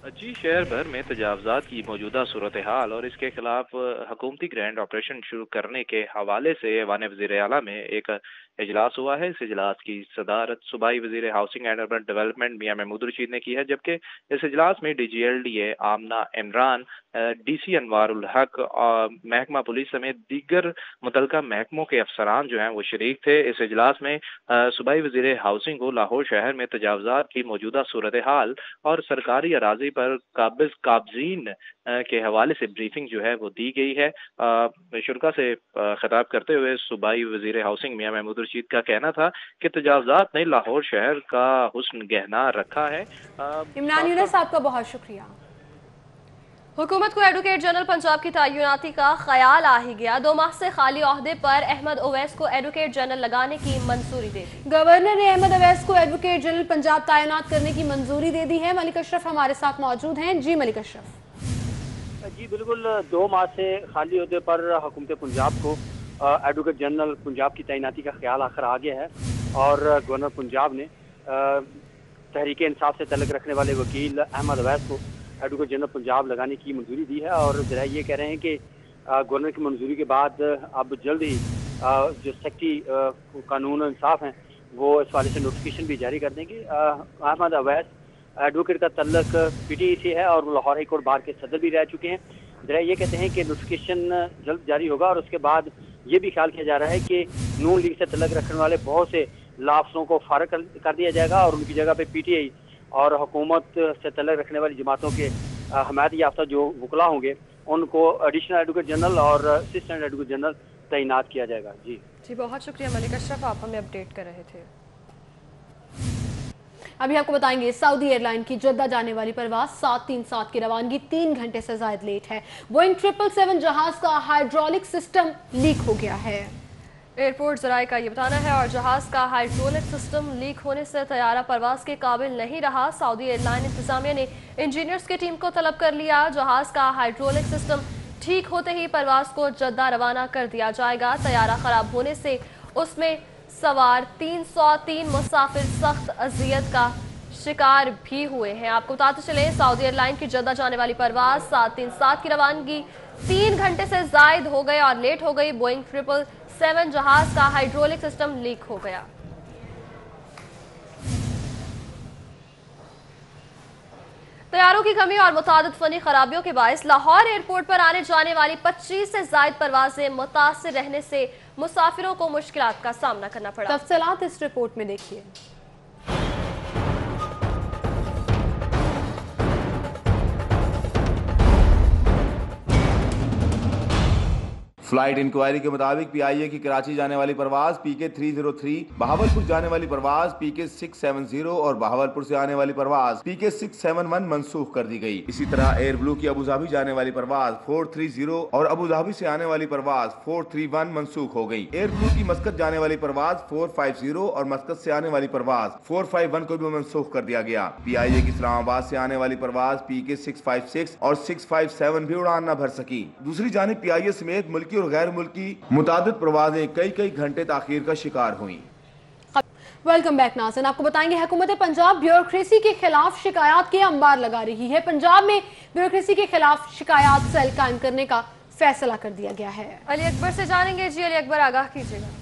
जी, शहर भर में तजावुज़ात की मौजूदा सूरत हाल और इसके खिलाफ हुकूमती ग्रैंड ऑपरेशन शुरू करने के हवाले से ऐवान वज़ीर आला में एक इजलास हुआ है। इस इजलास की सदारत सूबाई वज़ीर हाउसिंग एंड अर्बन डेवलपमेंट मियां महमूद रशीद ने की है, जबकि इस इजलास में DGLDA आमना इमरान, DC अनवारुल हक और महकमा पुलिस समेत दीगर मुतलका महकमों के अफसरान जो हैं वो शरीक थे। इस इजलास में सूबाई वज़ीर हाउसिंग को लाहौर शहर में तजावुज़ात की मौजूदा सूरत हाल और सरकारी अराजी पर काबजीन के हवाले से ब्रीफिंग जो है वो दी गई है। शुरका से खिताब करते हुए सूबाई वज़ीर हाउसिंग मियां महमूद रशीद का कहना था कि तजावुज़ात ने लाहौर शहर का हुस्न गहना रखा है। इमरान यूनुस, आपका बहुत शुक्रिया। हुकूमत को एडवोकेट जनरल पंजाब की तैनाती का ख्याल आ ही गया। 2 माह से खाली ओहदे पर अहमद ओवैस को एडवोकेट जनरल लगाने की मंजूरी दे दी। गवर्नर ने अहमद ओवैस को एडवोकेट जनरल पंजाब तैनात करने की मंजूरी दे दी है। मलिक अशरफ हमारे साथ मौजूद हैं। जी मलिक अशरफ। जी बिल्कुल, 2 माह से खाली ओहदे पर हुकूमत पंजाब को एडवोकेट जनरल पंजाब की तैनाती का ख्याल आखिर आ गया है और गवर्नर पंजाब ने तहरीक इंसाफ से तल्लुक़ रखने वाले वकील अहमद ओवैस को एडवोकेट जनरल पंजाब लगाने की मंजूरी दी है। और जरा ये कह रहे हैं कि गवर्नर की मंजूरी के बाद अब जल्द ही जो सेक्रेटरी कानून और इंसाफ हैं वो इस वाले से नोटिफिकेशन भी जारी कर देंगे। अहमद ओवैस एडवोकेट का तल्लुक PTI से है और वो लाहौर हाई कोर्ट बार के सदर भी रह चुके हैं। जरा ये कहते हैं कि नोटिफिकेशन जल्द जारी होगा और उसके बाद ये भी ख्याल किया जा रहा है कि नून लीग से तल्लुक रखने वाले बहुत से लाफ्सों को फारग कर दिया जाएगा और उनकी जगह पे PTI और हुकूमत से तल्लुक रखने वाली जमातों के हमायत याफ्ता जो वकला होंगे उनको एडिशनल एडवोकेट जनरल और असिस्टेंट एडवोकेट जनरल तैनात किया जाएगा। जी बहुत शुक्रिया मलिक अशरफ, आप हमें अपडेट कर रहे थे। अभी आपको बताएंगे सऊदी एयरलाइन की जद्दा जाने वाली परवाज 737 की रवानगी 3 घंटे से ज्यादा लेट है। बोइंग 777 जहाज का हाइड्रोलिक सिस्टम लीक हो गया है। एयरपोर्ट जराये का ये बताना है और जहाज का हाइड्रोलिक सिस्टम लीक होने से तैयारा परवाज के काबिल नहीं रहा। सऊदी एयरलाइन इंतजामिया ने इंजीनियर्स की टीम को तलब कर लिया। जहाज का हाइड्रोलिक सिस्टम ठीक होते ही परवाज को जद्दा रवाना कर दिया जाएगा। तैयारा खराब होने से उसमें सवार 303 मुसाफिर सख्त अजियत का शिकार भी हुए हैं। आपको बताते चले सऊदी एयरलाइन की जद्दा जाने वाली परवाज 737 की रवानगी 3 घंटे से जायद हो गई और लेट हो गई। बोइंग 777 जहाज का हाइड्रोलिक सिस्टम लीक हो गया। तैयारों की कमी और मुतादिद फनी खराबियों के बायस लाहौर एयरपोर्ट पर आने जाने वाली 25 से जायद परवाजें मुतासिर रहने से मुसाफिरों को मुश्किलात का सामना करना पड़ा। तफसीलात इस रिपोर्ट में देखिए। फ्लाइट इंक्वायरी के मुताबिक PIA की कराची जाने वाली परवाज PK 303, बहावलपुर जाने वाली परवाज PK 670 और बहावलपुर से आने वाली परवाज PK 671 मंसूख कर दी गई। इसी तरह एयर ब्लू की अबू धाबी जाने वाली परवाज 430 और अबू धाबी से आने वाली परवाज 431 मंसूख हो गई। एयर ब्लू की मस्कत जाने वाली परवाज 450 और मस्कत से आने वाली परवाज 451 को भी मंसूख कर दिया गया। PIA की इस्लामाबाद से आने वाली परवाज PK 656 और 657 भी उड़ान न भर सकी। दूसरी जानिब PIA समेत मुल्की और गैर मुल्की मुतादिद परवाजें कई घंटे ताखीर का शिकार हुई। वेलकम बैक नाज़रीन, आपको बताएंगे हुकूमत पंजाब ब्यूरोक्रेसी के खिलाफ शिकायत के अंबार लगा रही है। पंजाब में ब्यूरोक्रेसी के खिलाफ शिकायत सेल कायम करने का फैसला कर दिया गया है। अली अकबर से जानेंगे। जी अली अकबर, आगाह कीजिएगा।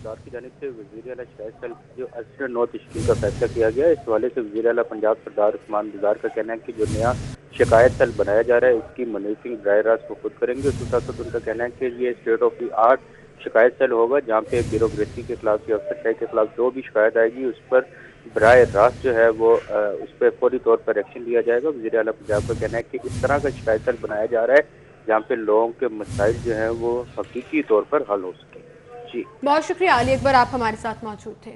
की जानिब से वज़ीर आला शिकायत सेल जो असिस्टेंट नौ तश्कील का फैसला किया गया। इस हवाले से वज़ीर आला पंजाब सरदार उस्मान बुज़दार का कहना है कि जो नया शिकायत सेल बनाया जा रहा है इसकी मॉनिटरिंग बराह रास्त को खुद करेंगे। उसके साथ साथ उनका कहना है कि ये स्टेट ऑफ द आर्ट शिकायत सेल होगा जहाँ पे ब्यूरोक्रेसी के खिलाफ या अफसरशाही के खिलाफ जो भी शिकायत आएगी उस पर बराह रास्त जो है वो उस पर फौरी तौर पर एक्शन लिया जाएगा। वज़ीर आला पंजाब का कहना है कि इस तरह का शिकायत सेल बनाया जा रहा है जहाँ पे लोगों के मसाइल जो है वो हकीकी तौर पर हल हो सके। जी बहुत शुक्रिया अली अकबर, आप हमारे साथ मौजूद थे।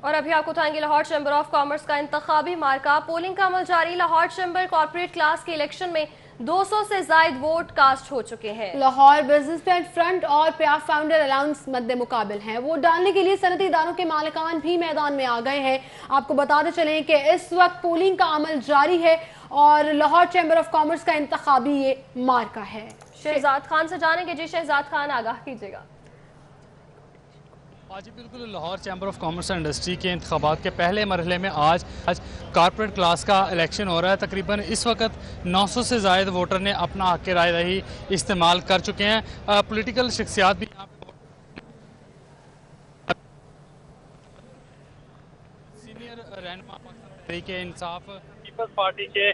और अभी आपको बताएंगे लाहौर चैम्बर ऑफ कॉमर्स का इंतखाबी मार्का। पोलिंग का अमल जारी। लाहौर चैम्बर कॉर्पोरेट क्लास के इलेक्शन में 200 से ज्यादा वोट कास्ट हो चुके हैं। लाहौर बिजनेसमैन फ्रंट और प्याफ फाउंडर अलाउंस मद्दे मुकाबिल हैं। वोट डालने के लिए सनती इदारों के मालिकान भी मैदान में आ गए हैं। आपको बताते चलें कि इस वक्त पोलिंग का अमल जारी है और लाहौर चैम्बर ऑफ कॉमर्स का इंतखाबी ये मार्का है। शहजाद खान से जानेंगे। जी शहजाद खान, आगाह कीजिएगा। आज बिल्कुल Lahore chamber of commerce and industry के इंतखाबात के पहले मरहले में आज कॉर्पोरेट क्लास का इलेक्शन हो रहा है। तकरीबन इस वक्त 900 से ज़ायद वोटर ने अपना हक़ राय दही इस्तेमाल कर चुके हैं। पॉलिटिकल शख्सियात भी यहाँ पे सीनियर रहनुमा तहरीक इंसाफ पीपल्स पार्टी के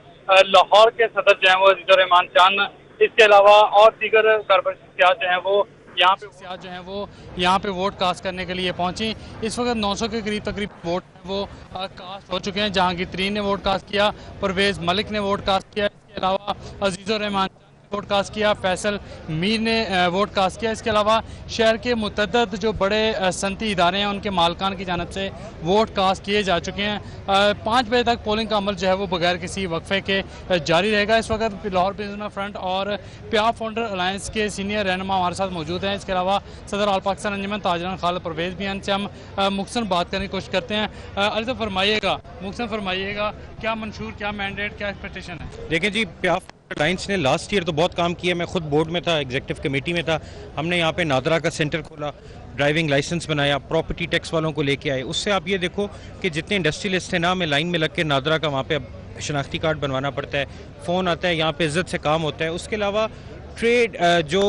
लाहौर के सदर जो हैं वो अजीज़ुर रहमान चांद, इसके अलावा और दीगर कॉर्पोरेट शख्सियात जो हैं वो यहाँ पे वोट कास्ट करने के लिए पहुंची। इस वक्त 900 के करीब तकरीब वोट वो कास्ट हो चुके हैं। जहांगीर तरीन ने वोट कास्ट किया, परवेज़ मलिक ने वोट कास्ट किया, इसके अलावा अजीज़ुर रहमान वोट कास्ट किया, फैसल मीर ने वोट कास्ट किया। इसके अलावा शहर के मुतअद्दिद जो बड़े सनती इदारे हैं उनके मालकान की जानिब से वोट कास्ट किए जा चुके हैं। 5 बजे तक पोलिंग का अमल जो है वो बगैर किसी वक्फे के जारी रहेगा। इस वक्त लाहौर बिजनेसमैन फ्रंट और प्याफ फाउंडर अलायंस के सीनियर रहनुमा हमारे साथ मौजूद हैं। इसके अलावा सदर आल पाकिस्तान अंजुमन ताजरान खालिद परवेज़ भी हैं। इनसे हम मुख्तसर बात करने की कोशिश करते हैं। अली मुख्तसर फरमाइएगा, क्या मंशूर, क्या मैंडेट, क्या एक्सपेक्टेशन है? देखें जी, प्याफ अलायंस ने लास्ट ईयर तो बहुत काम किया। मैं खुद बोर्ड में था, एग्जीक्यूटिव कमेटी में था। हमने यहाँ पे नादरा का सेंटर खोला, ड्राइविंग लाइसेंस बनाया, प्रॉपर्टी टैक्स वालों को लेके आए। उससे आप ये देखो कि जितने इंडस्ट्रियलिस्ट हैं ना, हमें लाइन में लग के नादरा का वहाँ पे शनाख्ती कार्ड बनवाना पड़ता है, फ़ोन आता है, यहाँ पे इज्जत से काम होता है। उसके अलावा ट्रेड जो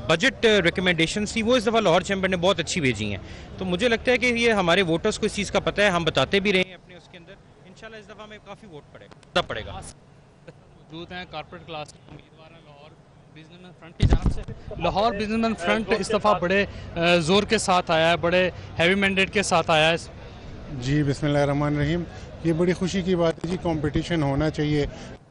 बजट रिकमेंडेशंस थी वो इस दफ़ा लाहौर चैम्बर ने बहुत अच्छी भेजी हैं। तो मुझे लगता है कि ये हमारे वोटर्स को इस चीज़ का पता है, हम बताते भी रहे हैं अपने उसके अंदर। इंशाल्लाह इस दफ़ा में काफ़ी वोट पड़ेगा। मौजूद हैं कॉर्पोरेट क्लास के उम्मीदवार हैं लाहौर बिजनेसमैन फ्रंट की जानिब से। लाहौर बिजनेसमैन फ्रंट इस दफ़ा बड़े ज़ोर के साथ आया है, बड़े हैवी मैंडेट के साथ आया है। जी बिस्मिल्लाहिर्रहमानिर्रहीम। ये बड़ी खुशी की बात है जी, कंपटीशन होना चाहिए।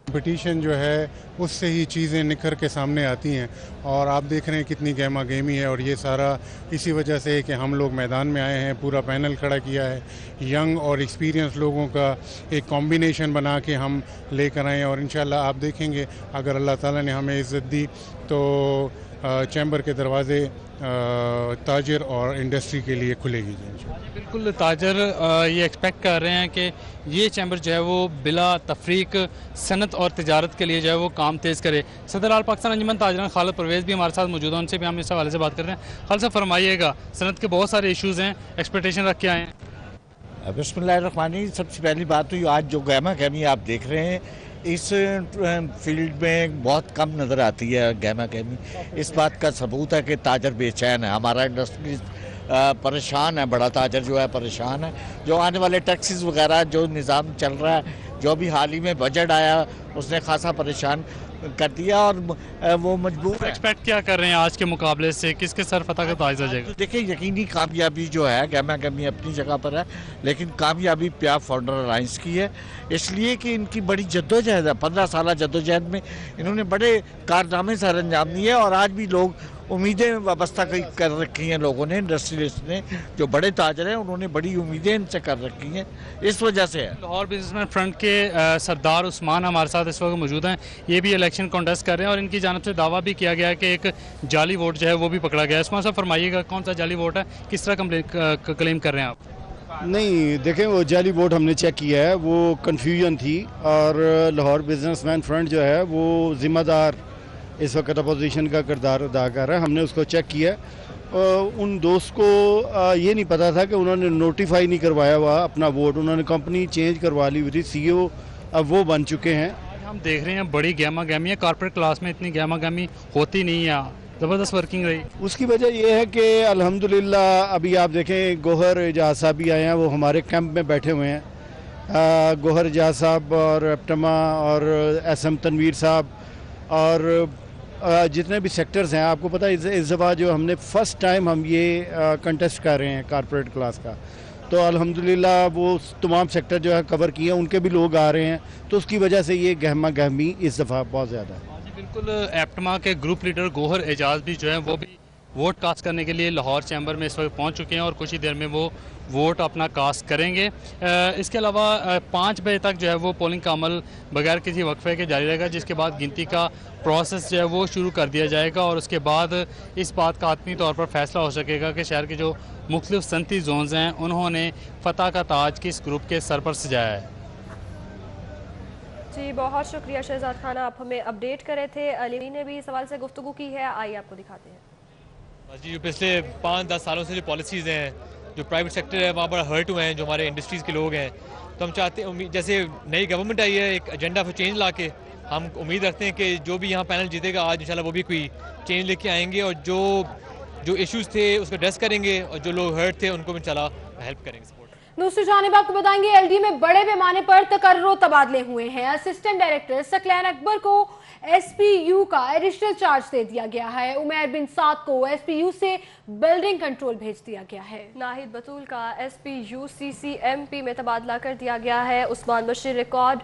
कंपटीशन जो है उससे ही चीज़ें निखर के सामने आती हैं और आप देख रहे हैं कितनी गहमा गहमी है। और ये सारा इसी वजह से है कि हम लोग मैदान में आए हैं, पूरा पैनल खड़ा किया है, यंग और एक्सपीरियंस लोगों का एक कॉम्बिनेशन बना के हम लेकर आए हैं। और इंशाल्लाह आप देखेंगे अगर अल्लाह ताला ने हमें इज़्ज़त दी तो चैम्बर के दरवाज़े ताजर और इंडस्ट्री के लिए खुलेगी। बिल्कुल, ताजर ये एक्सपेक्ट कर रहे हैं कि ये चैम्बर जो है वो बिला तफरीक सनत और तिजारत के लिए जो है वो काम तेज़ करे। सदर आल पाकिस्तान अंजुमन ताजरान खालिद परवेज़ भी हमारे साथ मौजूद हैं, उनसे भी हम इस हवाले से बात कर रहे हैं। खालिद साहब फरमाइएगा, सनत के बहुत सारे इशूज़ हैं, एक्सपेक्टेशन रख के आए हैं। बिस्मिल्लाहिर्रहमानिर्रहीम। सबसे पहली बात तो ये आज जो गहमा गहमी आप देख रहे हैं इस फील्ड में बहुत कम नज़र आती है गहमा गहमी। इस बात का सबूत है कि ताजर बेचैन है, हमारा इंडस्ट्री परेशान है, बड़ा ताजर जो है परेशान है। जो आने वाले टैक्सेस वगैरह जो निज़ाम चल रहा है, जो भी हाल ही में बजट आया उसने खासा परेशान कर दिया और वो मजबूर। एक्सपेक्ट क्या कर रहे हैं आज के मुकाबले से, किसके सर फतह का ताज आ जाएगा? देखिए, यकीनी कामयाबी जो है, गहमा गहमी अपनी जगह पर है, लेकिन कामयाबी प्याफ फाउंडर अलायंस की है, इसलिए कि इनकी बड़ी जद्दोजहद है। 15 साल जद्दोजहद में इन्होंने बड़े कारनामे सर अंजाम दिए और आज भी लोग उम्मीदें वाबस्ता कर रखी हैं लोगों ने, इंडस्ट्रियलिस्ट ने, जो बड़े ताजर हैं उन्होंने बड़ी उम्मीदें इनसे कर रखी हैं, इस वजह से है। लाहौर बिजनेसमैन फ्रंट के सरदार उस्मान हमारे साथ इस वक्त मौजूद हैं। ये भी इलेक्शन कॉन्टेस्ट कर रहे हैं और इनकी जानिब से दावा भी किया गया है कि एक जाली वोट जो है वो भी पकड़ा गया है। उस्मान साहब फरमाइएगा, कौन सा जाली वोट है, किस तरह क्लेम कर रहे हैं आप? नहीं, देखें, वो जाली वोट हमने चेक किया है, वो कन्फ्यूजन थी और लाहौर बिजनेसमैन फ्रंट जो है वो ज़िम्मेदार इस वक्त अपोजिशन का किरदार अदा कर रहा है। हमने उसको चेक किया। उन दोस्त को ये नहीं पता था कि उन्होंने नोटिफाई नहीं करवाया हुआ अपना वोट, उन्होंने कंपनी चेंज करवा ली हुई थी, CEO अब वो बन चुके हैं। हम देख रहे हैं बड़ी गहमा गहमी है, कॉर्पोरेट क्लास में इतनी गहमा गहमी होती नहीं है, ज़बरदस्त वर्किंग रही। उसकी वजह ये है कि अल्हम्दुलिल्लाह अभी आप देखें गोहर एजाज साहब भी आए हैं, वो हमारे कैंप में बैठे हुए हैं। गोहर एजाज साहब और एप्टमा और SM तनवीर साहब और जितने भी सेक्टर्स हैं, आपको पता है इस दफ़ा जो हमने फ़र्स्ट टाइम हम ये कंटेस्ट कर रहे हैं कॉर्पोरेट क्लास का, तो अल्हम्दुलिल्लाह वो तमाम सेक्टर जो है कवर किए, उनके भी लोग आ रहे हैं, तो उसकी वजह से ये गहमा गहमी इस दफ़ा बहुत ज़्यादा है। बिल्कुल, एप्टमा के ग्रुप लीडर गोहर एजाज भी जो है वो भी वोट कास्ट करने के लिए लाहौर चैम्बर में इस वक्त पहुंच चुके हैं और कुछ ही देर में वो वोट अपना कास्ट करेंगे। इसके अलावा 5 बजे तक जो है वो पोलिंग का अमल बगैर किसी वक्फे के जारी रहेगा, जिसके बाद गिनती का प्रोसेस जो है वो शुरू कर दिया जाएगा और उसके बाद इस बात का आतमी तौर पर फैसला हो सकेगा कि शहर के जो मुख्तलिफ सनती जोन्स हैं उन्होंने फ़तह का ताज किस ग्रुप के सर पर सजाया है। जी बहुत शुक्रिया शहजाद खान, आप हमें अपडेट करे थे। अली ने भी इस सवाल से गुफ्तगू की है, आइए आपको दिखाते हैं। जी जो पिछले 5-10 सालों से जो पॉलिसीज़ हैं, जो प्राइवेट सेक्टर है वहाँ पर हर्ट हुए हैं, जो हमारे इंडस्ट्रीज़ के लोग हैं, तो हम चाहते हैं जैसे नई गवर्नमेंट आई है एक एजेंडा फॉर चेंज ला के, हम उम्मीद रखते हैं कि जो भी यहाँ पैनल जीतेगा आज इंशाल्लाह वो भी कोई चेंज लेके आएंगे और जो इश्यूज़ थे उसको एड्रेस करेंगे और जो लोग हर्ट थे उनको भी इंशाल्लाह हेल्प करेंगे। दूसरी जानिब आपको बताएंगे एलडी में बड़े पैमाने पर तकर्रो तबादले हुए हैं। असिस्टेंट डायरेक्टर सकलैन अकबर को एसपीयू का एडिशनल चार्ज दे दिया गया है। उमैर बिन साद को एसपीयू से बिल्डिंग कंट्रोल भेज दिया गया है। नाहिद बतूल का एसपीयू सीसीएमपी में तबादला कर दिया गया है। उस्मान बशीर रिकॉर्ड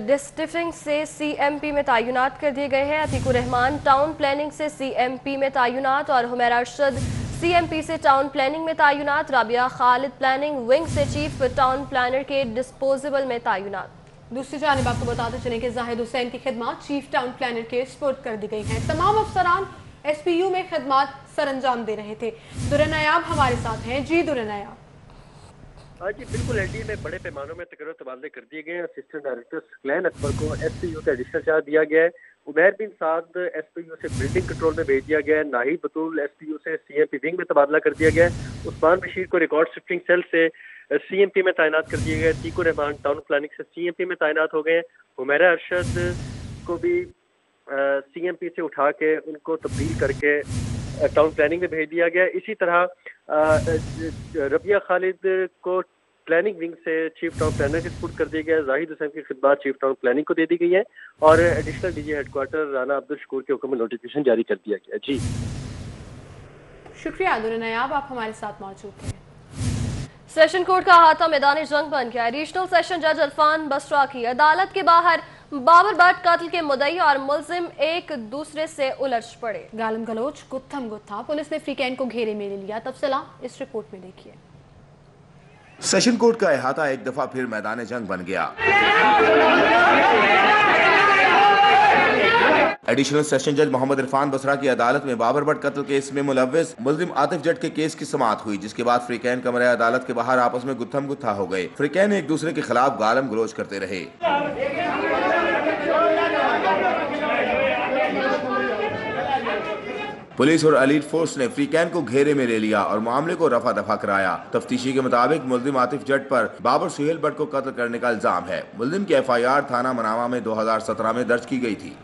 डिस्ट्रिक्ट से सीएमपी में तैनात कर दिए गए हैं। अतीकुर रहमान टाउन प्लानिंग से सीएमपी में तैनात और हुमैरा अरशद सीएमपी से टाउन प्लानिंग में तैनात। राबिया खालिद प्लानिंग विंग से चीफ टाउन प्लानर के डिस्पोजेबल में तैनात। दूसरी जानिब आपको बताते चलें कि जाहिद हुसैन की खिदमात चीफ टाउन प्लानर के स्पुर्द कर दी गई हैं। तमाम अफसरान एसपीयू में खिदमात सरअंजाम दे रहे थे। दुर्र नायाब हमारे साथ हैं। जी दुर्र नायाब। जी बिल्कुल, एलडी में बड़े पैमानों में तकरीर तबादले कर दिए गए हैं। असिस्टेंट डायरेक्टर सकलैन अकबर को एसपीयू का एडिशनल चार्ज दिया गया है। उमैर बिन साद एसपीयू से बिल्डिंग कंट्रोल में भेज दिया गया है। नाहिद बतूल एसपीयू से सीएमपी विंग में तबादला कर दिया गया है। उस्मान बशीर को रिकॉर्ड शिफ्टिंग सेल से सीएमपी में तैनात कर दिया गया है। अतीकुर रहमान टाउन प्लानिंग से सीएमपी में तैनात हो गए हैं। हुमैरा अरशद को भी सीएमपी से उठा के उनको तब्दील करके टाउन प्लानिंग में भेज दिया गया। इसी तरह रबिया खालिद को प्लानिंग विंग से चीफ टाउन प्लानर के सपुर्द कर दिया गया। जाहिद हुसैन की खिदमत चीफ टाउन प्लानिंग को दे दी गई है और additional DG headquarter Rana Abdul Shakoor के हुक्म में नोटिफिकेशन जारी कर दिया गया। जी शुक्रिया दुर्र नायाब, आप हमारे साथ मौजूद थे। सेशन कोर्ट का अहाता मैदान जंग बन गया। एडिशनल सेशन जज अरफान बसरा की अदालत के बाहर बाबर भट्ट कत्ल के मुद्दई और मुलजिम एक दूसरे से उलझ पड़े। गालम गलोच गुत्थम गुत्था, पुलिस ने फ्रीकैन को घेरे में ले लिया। तफसीला इस रिपोर्ट में देखिए। सेशन कोर्ट का अहाता एक दफा फिर मैदान जंग बन गया। एडिशनल सेशन जज मोहम्मद इरफान बसरा की अदालत में बाबर भट्ट कत्ल केस में मुलव्विस मुलजिम आतिफ जट के केस की समाअत हुई, जिसके बाद फ्रीकैन कमरे अदालत के बाहर आपस में गुत्थम गुत्था हो गए। फ्रीकैन एक दूसरे के खिलाफ गालम गलोच करते रहे। पुलिस और एलीट फोर्स ने फ्रीकैन को घेरे में ले लिया और मामले को रफा दफा कराया। तफ्तीशी के मुताबिक मुलजिम आतिफ जट पर बाबर सुहेल भट्ट को कत्ल करने का इल्जाम है। मुलजिम की एफआईआर थाना मनावा में 2017 में दर्ज की गई थी।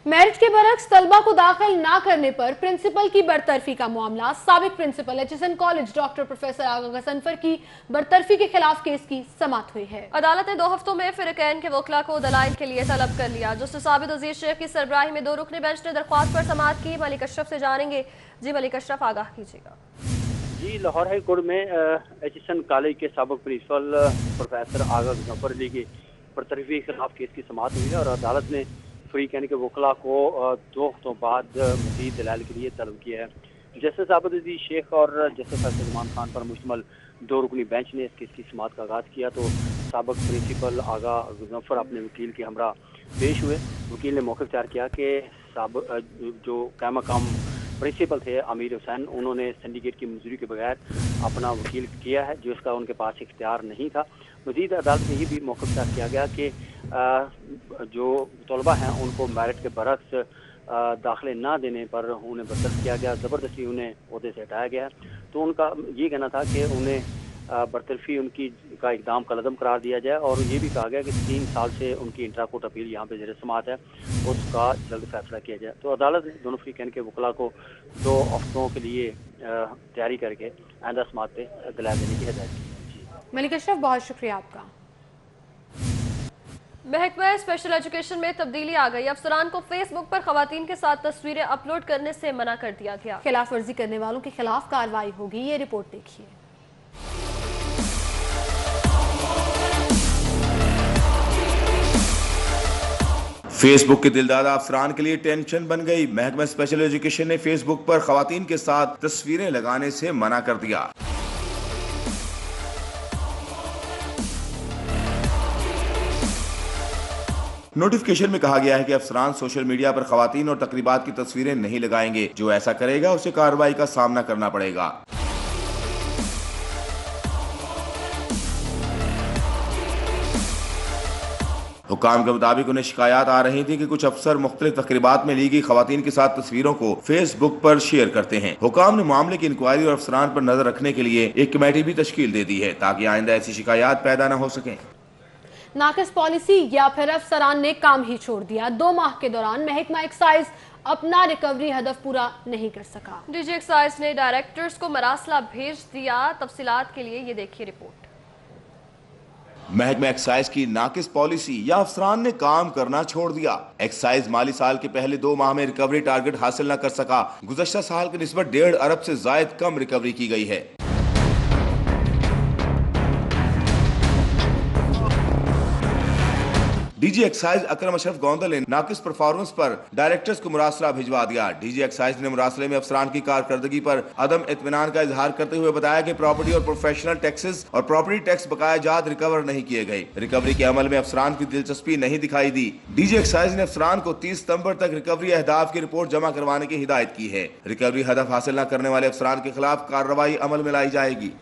मेरिट के बरक्स तलबा को दाखिल ना करने पर प्रिंसिपल की बरतरफी का मामला। साबिक principal HSN college doctor professor Agha Ghazanfar की बरतरफी के खिलाफ केस की समाअत हुई है। अदालत ने 2 हफ्तों में फ्रीकैन के वकला को दलाइल के लिए तलब कर लिया। जस्टिस आबिद अजीज शेख की सरबराही में 2 रुकनी बेंच ने दरख्वास्त पर समाअत की। मलिक अशरफ से जानेंगे। जी मलिक अशरफ, आगाह कीजिएगा। जी लाहौर हाई कोर्ट में एचएसएन कॉलेज के साबिक प्रिंसिपल प्रोफेसर आगा गसनफर अली की बरतरफी के खिलाफ केस की समाअत हुई है और अदालत ने फ्रीकैन के वकला को 2 हफ्तों बाद मज़ीद दलाइल के लिए तलब किया है। जस्टिस आबिद अजीज शेख और जस्टिस सलमान खान पर मुश्तमिल 2 रुकनी बेंच ने इस केस की समाअत का आगाज़ किया तो साबिक प्रिंसिपल आगा गसनफर अपने वकील के हमरा पेश हुए। वकील ने मौक़िफ़ इख्तियार किया कि जो कायम मकाम प्रिंसिपल थे आमिर हुसैन, उन्होंने सिंडिकेट की मंजूरी के बगैर अपना वकील किया है, जो इसका उनके पास इख्तियार नहीं था। मज़ीद अदालत में ये भी मौक़िफ़ इख्तियार किया गया कि जो तलबा हैं उनको मेरिट के बरक्स दाखिले ना देने पर उन्हें बरतरफ किया गया, ज़बरदस्ती उन्हें ओहदे से हटाया गया। तो उनका ये कहना था कि उन्हें बरतरफी उनकी का इकदाम कलदम करार दिया जाए और ये भी कहा गया कि 3 साल से उनकी इंट्रा कोर्ट अपील यहाँ पे ज़ेर समाअत है, उसका जल्द फैसला किया जाए। तो अदालत ने दोनों फ्रीकैन के वकला को 2 हफ्तों के लिए तैयारी करके आइंदा समाअत पे दलाइल देने की हिदायत की। मलिक अशरफ, बहुत शुक्रिया आपका। महकमा स्पेशल एजुकेशन में तब्दीली आ गई। अफसरान को फेसबुक पर खवातीन के साथ तस्वीरें अपलोड करने से मना कर दिया गया। खिलाफ वर्जी करने वालों के खिलाफ कार्रवाई होगी। ये रिपोर्ट देखिए। फेसबुक के दिलदादा अफसरान के लिए टेंशन बन गई। महकमा स्पेशल एजुकेशन ने फेसबुक पर खवातीन के साथ तस्वीरें लगाने से मना कर दिया। नोटिफिकेशन में कहा गया है कि अफसरान सोशल मीडिया पर खवातीन और तकरीबात की तस्वीरें नहीं लगाएंगे। जो ऐसा करेगा उसे कार्रवाई का सामना करना पड़ेगा। हुकाम के मुताबिक उन्हें शिकायत आ रही थी कि कुछ अफसर मुख्तलिफ तकरीबात में ली गई खवातीन के साथ तस्वीरों को फेसबुक पर शेयर करते हैं। हुकाम ने मामले की इंक्वायरी और अफसरान पर नजर रखने के लिए एक कमेटी भी तश्कील दे दी है ताकि आइंदा ऐसी शिकायत पैदा न हो सके। नाकिस पॉलिसी या फिर अफसरान ने काम ही छोड़ दिया। 2 माह के दौरान महकमा एक्साइज अपना रिकवरी हदफ पूरा नहीं कर सका। डीजी एक्साइज ने डायरेक्टर्स को मरासला भेज दिया। तफसीलात के लिए ये देखिए रिपोर्ट। महकमा एक्साइज की नाकिस पॉलिसी या अफसरान ने काम करना छोड़ दिया। एक्साइज माली साल के पहले 2 माह में रिकवरी टारगेट हासिल न कर सका। गुज़श्ता साल की निस्बत 1.5 अरब से जायद कम रिकवरी की गई है। डीजी एक्साइज अकरम अशरफ गोंदल ने नाकिस परफॉर्मेंस पर डायरेक्टर्स को मुरासला भिजवा दिया। डीजी एक्साइज ने मुरासले में अफसरान की कारकर्दगी पर अदम इत्मीनान का इजहार करते हुए बताया कि प्रॉपर्टी और प्रोफेशनल टैक्सेस और प्रॉपर्टी टैक्स बकाया जात रिकवर नहीं किए गए। रिकवरी के अमल में अफसरान की दिलचस्पी नहीं दिखाई दी। डीजी एक्साइज ने अफसरान को 30 सितंबर तक रिकवरी अहदाफ की रिपोर्ट जमा करवाने की हिदायत की है। रिकवरी हदफ हासिल न करने वाले अफसरान के खिलाफ कार्रवाई अमल में लाई जाएगी।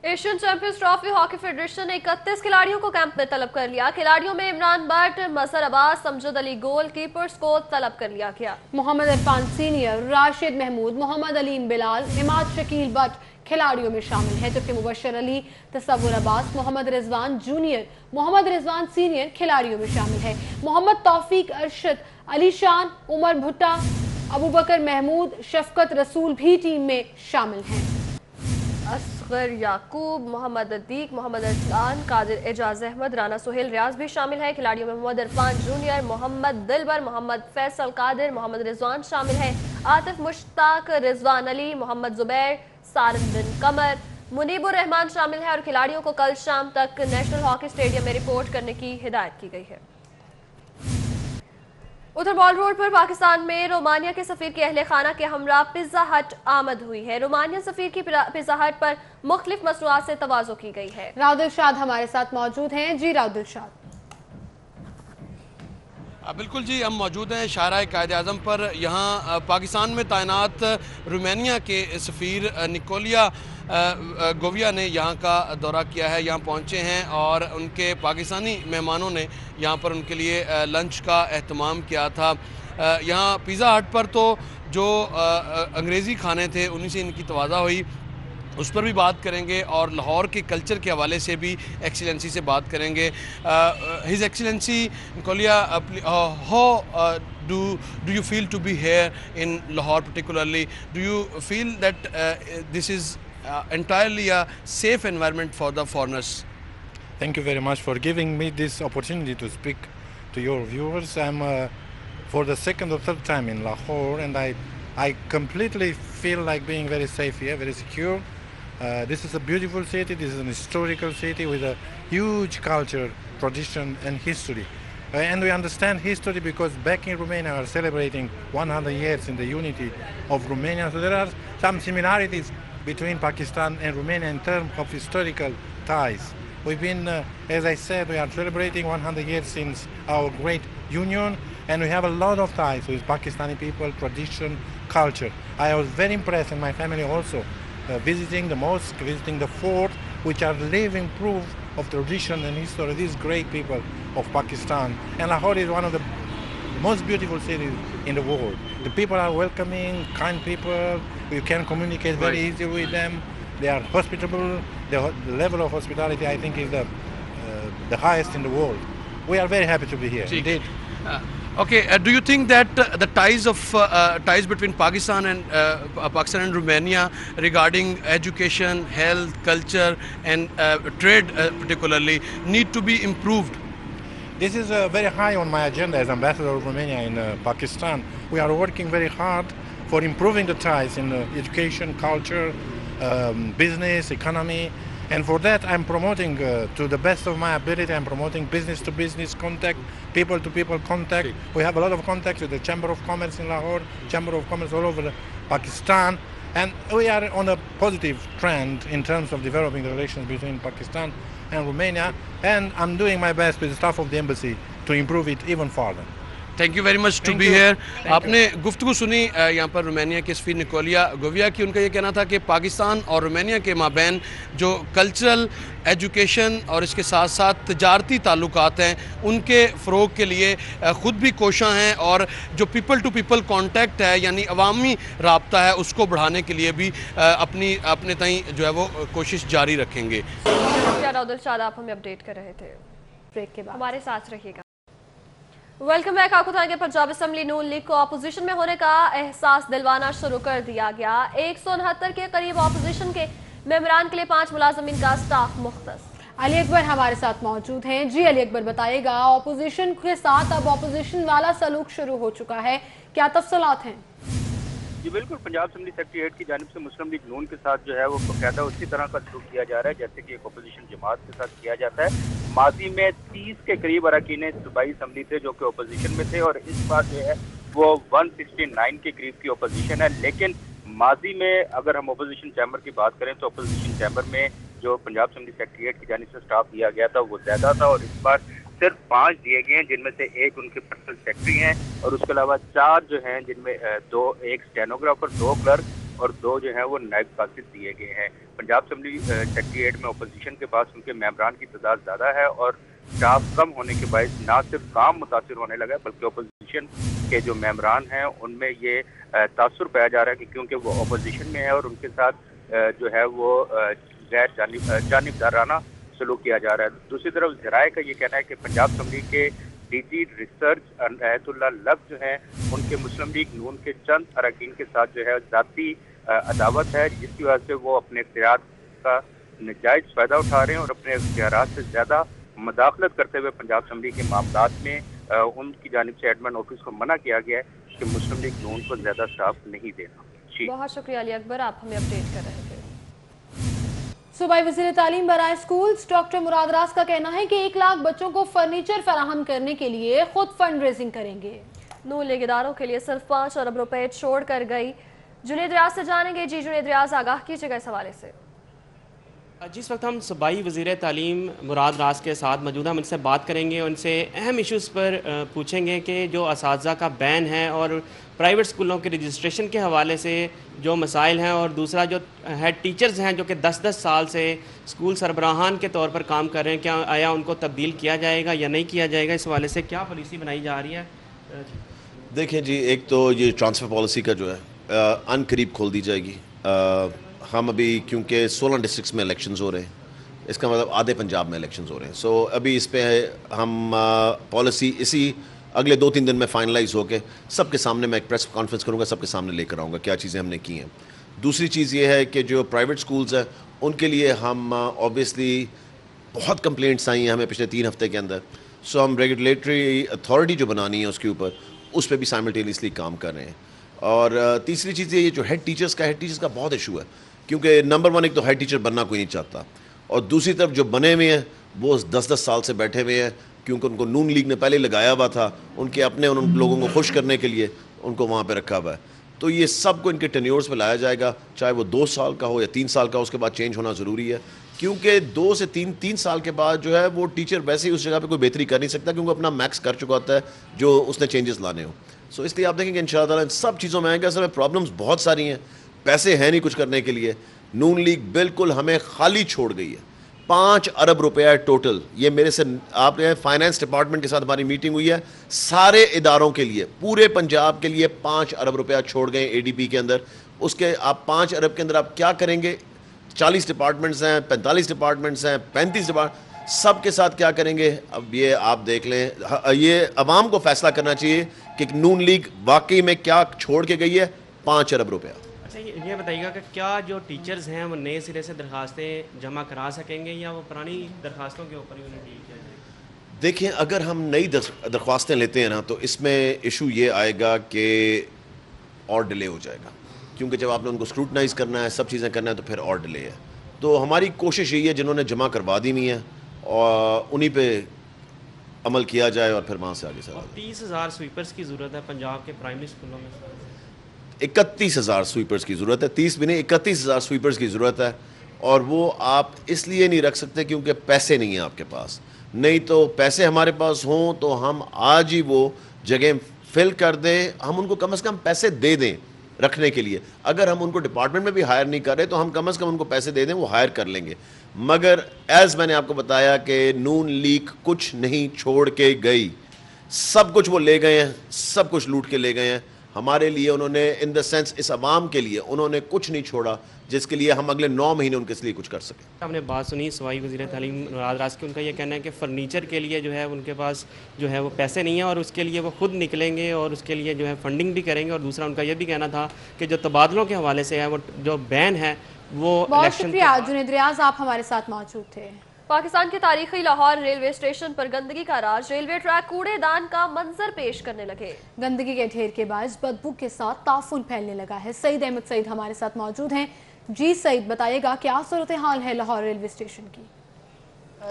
Asian champions trophy hockey federation ने 31 खिलाड़ियों को कैंप में तलब कर लिया। खिलाड़ियों में इमरान भट्ट, मजहर अब्बास, अमजद अली गोल कीपर्स को तलब कर लिया गया। मोहम्मद इरफान सीनियर, राशिद महमूद, मोहम्मद अलीम बिलाल, इमाद शकील भट्ट खिलाड़ियों में शामिल है, जबकि मुबशर अली, तसव्वुर अब्बास, मोहम्मद रिजवान जूनियर, मोहम्मद रिजवान सीनियर खिलाड़ियों में शामिल है। मोहम्मद तौफीक अरशद, अली शान, उमर भुट्टा, अबू बकर महमूद, शफकत रसूल भी टीम में शामिल हैं। असगर याकूब, मोहम्मद अदीक, मोहम्मद अरसलान, कादिर एजाज अहमद, राना सुहेल रियाज भी शामिल है। खिलाड़ियों में मोहम्मद इरफान जूनियर, मोहम्मद दिलबर, मोहम्मद फैसल कादिर, मोहम्मद रिजवान शामिल है। आतिफ मुश्ताक, रिजवान अली, मोहम्मद जुबैर, सारद बिन कमर, मुनीबुर रहमान शामिल है। और खिलाड़ियों को कल शाम तक नेशनल हॉकी स्टेडियम में रिपोर्ट करने की हिदायत की गई है। उधर मॉल रोड पर पाकिस्तान में रोमानिया के सफीर की अहले खाना के हमरा पिज्जा हट आमद हुई है। रोमानिया सफीर की पिज्जा हट पर मुख्तलिफ मसनूआत से तवाज़ो की गई है। राव दिलशाद हमारे साथ मौजूद हैं। जी राव दिलशाद। बिल्कुल जी, हम मौजूद हैं शाहराह कायद-ए-आज़म पर। यहाँ पाकिस्तान में तैनात रोमानिया के सफ़ीर निकोलिया गोविया ने यहाँ का दौरा किया है, यहाँ पहुँचे हैं और उनके पाकिस्तानी मेहमानों ने यहाँ पर उनके लिए लंच का एहतमाम किया था। यहाँ पिज़्ज़ा हट पर तो जो अंग्रेज़ी खाने थे उन्हीं से इनकी तवाज़ा हुई, उस पर भी बात करेंगे और लाहौर के कल्चर के हवाले से भी एक्सीलेंसी से बात करेंगे। His excellency Nicolia, how do you feel to be here in Lahore particularly? Do you feel that this is entirely a safe environment for the foreigners? Thank you very much for giving me this opportunity to speak to your viewers. I'm for the second or third time in Lahore, and I completely feel like being very safe here, very secure. This is a beautiful city. This is an historical city with a huge culture, tradition and history. And we understand history because back in Romania we are celebrating 100 years in the unity of Romania. So there are some similarities between Pakistan and Romania in terms of historical ties. We've been, as I said, we are celebrating 100 years since our great union, and we have a lot of ties with Pakistani people, tradition, culture. I was very impressed, and my family also, visiting the mosque, visiting the fort, which are living proof of tradition and history of these great people of Pakistan. And Lahore is one of the most beautiful cities in the world. The people are welcoming, kind people. You can communicate very easily with them. They are hospitable. The level of hospitality, I think, is the highest in the world. We are very happy to be here. Indeed. Okay. Do you think that the ties between Pakistan and Romania regarding education, health, culture, and trade particularly need to be improved? This is very high on my agenda as ambassador of Romania in Pakistan. We are working very hard for improving the ties in education, culture, business, economy. And for that, I'm promoting, to the best of my ability, I'm promoting business-to-business contact, people-to-people contact. We have a lot of contacts with the Chamber of Commerce in Lahore, Chamber of Commerce all over Pakistan. And we are on a positive trend in terms of developing the relations between Pakistan and Romania. And I'm doing my best with the staff of the embassy to improve it even further. Thank you very much to be here. آپ نے گفتگو سنی یہاں پر رومانیہ کے سفیر نکولیا گویا کی. ان کا یہ کہنا تھا کہ پاکستان اور رومانیہ کے مابین جو کلچرل ایجوکیشن اور اس کے ساتھ ساتھ تجارتی تعلقات ہیں ان کے فروغ کے لیے خود بھی کوشاں ہیں اور جو پیپل ٹو پیپل کانٹیکٹ ہے یعنی عوامی رابطہ ہے اس کو بڑھانے کے لیے بھی اپنے تئیں جو ہے وہ کوشش جاری رکھیں گے. آپ ہمیں اپڈیٹ کر رہے تھے بریک کے بعد, ہمارے ساتھ رہیے گا. Welcome back. آپ کو بتائیں گے پنجاب اسمبلی نون لیگ کو اپوزیشن میں ہونے کا احساس دلوانا شروع کر دیا گیا. 169 کے قریب اپوزیشن کے ممبران کے لیے 5 ملازمین کا سٹاف مختص. علی اکبر ہمارے ساتھ موجود ہیں. جی علی اکبر بتائیے گا, اپوزیشن کے ساتھ اب اپوزیشن والا سلوک شروع ہو چکا ہے, کیا تفصیلات ہیں؟ جی بالکل, پنجاب اسمبلی سیکریٹریٹ کی جانب سے مسلم لیگ نون کے ساتھ جو ہے وہ باقاعدہ اسی طرح کا سلوک کیا جا رہا ہے جیسے کہ ایک اپوزیشن جماعت کے ساتھ کیا جاتا ہے. ماضی میں 30 کے قریب اراکین صوبائی اسمبلی تھے جو کہ اپوزیشن میں تھے اور اس بار جو ہے وہ 169 کے قریب کی اپوزیشن ہے. لیکن ماضی میں اگر ہم اپوزیشن چیمبر کی بات کریں تو اپوزیشن چیمبر میں جو پنجاب اسمبلی سیکریٹریٹ کی جانب سے سٹاف دیا گیا تھا وہ زیادہ تھا اور اس بار صرف 5 دیے گئے ہیں جن میں سے ایک ان کے پرسنل سیکرٹری ہیں اور اس کے علاوہ 4 جو ہیں جن میں ایک اسٹینوگرافر, 2 کلرک اور 2 جو ہیں وہ نائب قاصد دیے گئے ہیں. پنجاب اسمبلی سیکریٹریٹ میں اپوزیشن کے پاس ان کے ممبران کی تعداد زیادہ ہے اور سٹاف کم ہونے کے باعث نہ صرف کام متاثر ہونے لگا ہے بلکہ اپوزیشن کے جو ممبران ہیں ان میں یہ تاثر پایا جا رہا ہے کہ کیونکہ وہ اپوزیشن میں ہے اور ان کے ساتھ جو ہے وہ غیر جانبدارانہ سلوک کیا جا رہا ہے. دوسری طرف ذرائع کا یہ کہنا ہے کہ پنجاب اسمبلی کے ڈی جی ریسرچ ایت اللہ لب جو ہیں ان کے مسلم لیگ نون کے چند اراکین کے ساتھ جو ہے ذاتی عداوت ہے جس کی وجہ سے وہ اپنے اختیارات کا ناجائز فائدہ اٹھا رہے ہیں اور اپنے اختیارات سے زیادہ مداخلت کرتے ہوئے پنجاب اسمبلی کے معاملات میں ان کی جانب سے ایڈمن آفس کو منع کیا گیا ہے کہ مسلم لیگ نون کو زیادہ سٹاف نہیں دینا. بہت شکریہ علی اکبر, آپ ہمیں اپڈیٹ کر رہے تھے. صوبائی وزیر تعلیم برائے اسکولز ڈاکٹر مراد راز کا کہنا ہے کہ 1 لاکھ بچوں کو فرنیچر فراہم کرنے کے لیے خود فنڈ ریزنگ کریں گے. نون لیگ اداروں کے لیے صرف 5 ارب روپے چھوڑ کر گئی. جنید ریاض سے جانیں گے. جی جنید ریاض, آگاہ کیجیے گا اس حوالے سے. جس وقت ہم صوبائی وزیر تعلیم مراد راز کے ساتھ موجود ہیں, ہم ان سے بات کریں گے, ان سے اہم ایشوز پر پوچھیں گے کہ جو اساتذہ کا بین ہے اور پرائیویٹ اسکولوں کے رجسٹریشن کے حوالے سے جو مسائل ہیں اور دوسرا جو ہیڈ ٹیچرز ہیں جو کہ 10 سال سے اسکول سربراہان کے طور پر کام کر رہے ہیں, کیا آیا ان کو تبدیل کیا جائے گا یا نہیں کیا جائے گا, اس حوالے سے کیا پالیسی بنائی جا رہی ہے؟ دیکھیں جی, ایک تو یہ ٹرانسفر پالیسی کا جو ہے ان قریب کھول دی جائے گی. ہم ابھی کیونکہ 16 ڈسٹرکٹس میں الیکشنز ہو رہے ہیں, اس کا مطلب آدھے پنجاب میں الیکشنز ہو رہے ہیں. سو ابھی اس پہ ہم پالیسی اسی اگلے 2-3 دن میں فائنلائز ہو کے سب کے سامنے میں ایک پریس کانفرنس کروں گا, سب کے سامنے لے کر آؤں گا کیا چیزیں ہم نے کی ہیں. دوسری چیز یہ ہے کہ جو پرائیویٹ سکولز ہیں ان کے لیے ہم اوبیسلی بہت کمپلینٹس آئی ہیں ہمیں پچھلے 3 ہفتے کے اندر. سو ہم ریگولیٹری اتھارٹی جو بنانی ہے اس کے اوپر, اس پہ بھی سائملٹینیسلی کام کر رہے ہیں. اور تیسری چیز یہ جو ہیڈ ٹیچرز کا بہت ایشو ہے کیونکہ نمبر 1 ایک تو ہیڈ ٹیچر بننا کوئی نہیں چاہتا اور دوسری طرف جو بنے ہوئے ہیں وہ 10 سال سے بیٹھے ہوئے ہیں کیونکہ ان کو نون لیگ نے پہلے لگایا ہوا تھا, ان کے اپنے ان لوگوں کو خوش کرنے کے لیے ان کو وہاں پہ رکھا ہوا ہے. تو یہ سب کو ان کے ٹینیورز پہ لایا جائے گا, چاہے وہ 2 سال کا ہو یا 3 سال کا, اس کے بعد چینج ہونا ضروری ہے کیونکہ 2 سے 3 سال کے بعد جو ہے وہ ٹیچر ویسے ہی اس جگہ پہ کوئی بہتری کر نہیں سکتا کیونکہ اپنا میکس کر چکا ہوتا ہے جو اس نے چینجز لانے ہوں. سو اس لیے آپ دیکھیں کہ ان شاء اللہ ان سب چیزوں میں آئیں گے. اصل میں پرابلمس بہت ساری ہیں, پیسے ہیں نہیں کچھ کرنے کے لیے. نون لیگ بالکل ہمیں خالی چھوڑ گئی ہے. 5 ارب روپیہ ٹوٹل, یہ میرے سے آپ نے فائنانس ڈپارٹمنٹ کے ساتھ ہماری میٹنگ ہوئی ہے, سارے اداروں کے لیے پورے پنجاب کے لیے 5 ارب روپیہ چھوڑ گئے اے ڈی پی کے اندر. اس کے آپ 5 ارب کے اندر آپ کیا کریں گے؟ 40 ڈپارٹمنٹس ہیں, 45 ڈپارٹمنٹس ہیں, 35 ڈپارٹمنٹ, سب کے ساتھ کیا کریں گے؟ اب یہ آپ دیکھ لیں, یہ عوام کو فیصلہ کرنا چاہیے کہ نون لیگ واقعی میں کیا چھوڑ کے گئی ہے. 5 ارب روپیہ. اچھا یہ بتائیے گا کہ کیا جو ٹیچرز ہیں وہ نئے سرے سے درخواستیں جمع کرا سکیں گے یا وہ پرانی درخواستوں کے اوپر ہی انہیں ڈیل کیا جائے گا؟ دیکھیں, اگر ہم نئی درخواستیں لیتے ہیں نا تو اس میں ایشو یہ آئے گا کہ اور ڈیلے ہو جائے گا کیونکہ جب آپ نے ان کو اسکروٹنائز کرنا ہے, سب چیزیں کرنا ہے, تو پھر اور ڈیلے ہے. تو ہماری کوشش یہی ہے جنہوں نے جمع کروا دی ہوئی ہیں اور انہی پہ عمل کیا جائے اور پھر وہاں سے آگے چلا. 30,000 سویپرز کی ضرورت ہے پنجاب کے پرائمری اسکولوں میں. 31,000 سویپرز کی ضرورت ہے, 30 بھی نہیں, 31,000 سویپرز کی ضرورت ہے. اور وہ آپ اس لیے نہیں رکھ سکتے کیونکہ پیسے نہیں ہیں آپ کے پاس. نہیں تو پیسے ہمارے پاس ہوں تو ہم آج ہی وہ جگہ فل کر دیں, ہم ان کو کم از کم پیسے دے دیں رکھنے کے لیے. اگر ہم ان کو ڈپارٹمنٹ میں بھی ہائر نہیں کر رہے تو ہم کم از کم ان کو پیسے دے دیں, وہ ہائر کر لیں گے. مگر ایز میں نے آپ کو بتایا کہ نون لیگ کچھ نہیں چھوڑ کے گئی, سب کچھ وہ لے گئے ہیں, سب کچھ لوٹ کے لے گئے ہیں. ہمارے لیے انہوں نے ان دا سینس اس عوام کے لیے انہوں نے کچھ نہیں چھوڑا جس کے لیے ہم اگلے 9 مہینے ان کے لیے کچھ کر سکیں. ہم نے بات سنی صوبائی وزیر تعلیم مراد راز کی, ان کا یہ کہنا ہے کہ فرنیچر کے لیے جو ہے ان کے پاس جو ہے وہ پیسے نہیں ہیں اور اس کے لیے وہ خود نکلیں گے اور اس کے لیے جو ہے فنڈنگ بھی کریں گے. اور دوسرا ان کا یہ بھی کہنا تھا کہ جو تبادلوں کے حوالے سے ہے وہ جو بین ہے وہ بہت شکریہ جنید ریاض, آپ ہمارے ساتھ موجود تھے. پاکستان کے تاریخی لاہور ریلوے اسٹیشن پر گندگی کا راج, ریلوے ٹریک کوڑے دان کا منظر پیش کرنے لگے. گندگی کے ڈھیر کے باعث بدبو کے ساتھ تعفن پھیلنے لگا ہے. سعید احمد سعید ہمارے ساتھ موجود ہیں. جی سعید, بتائیے گا کیا صورتحال ہے لاہور ریلوے اسٹیشن کی؟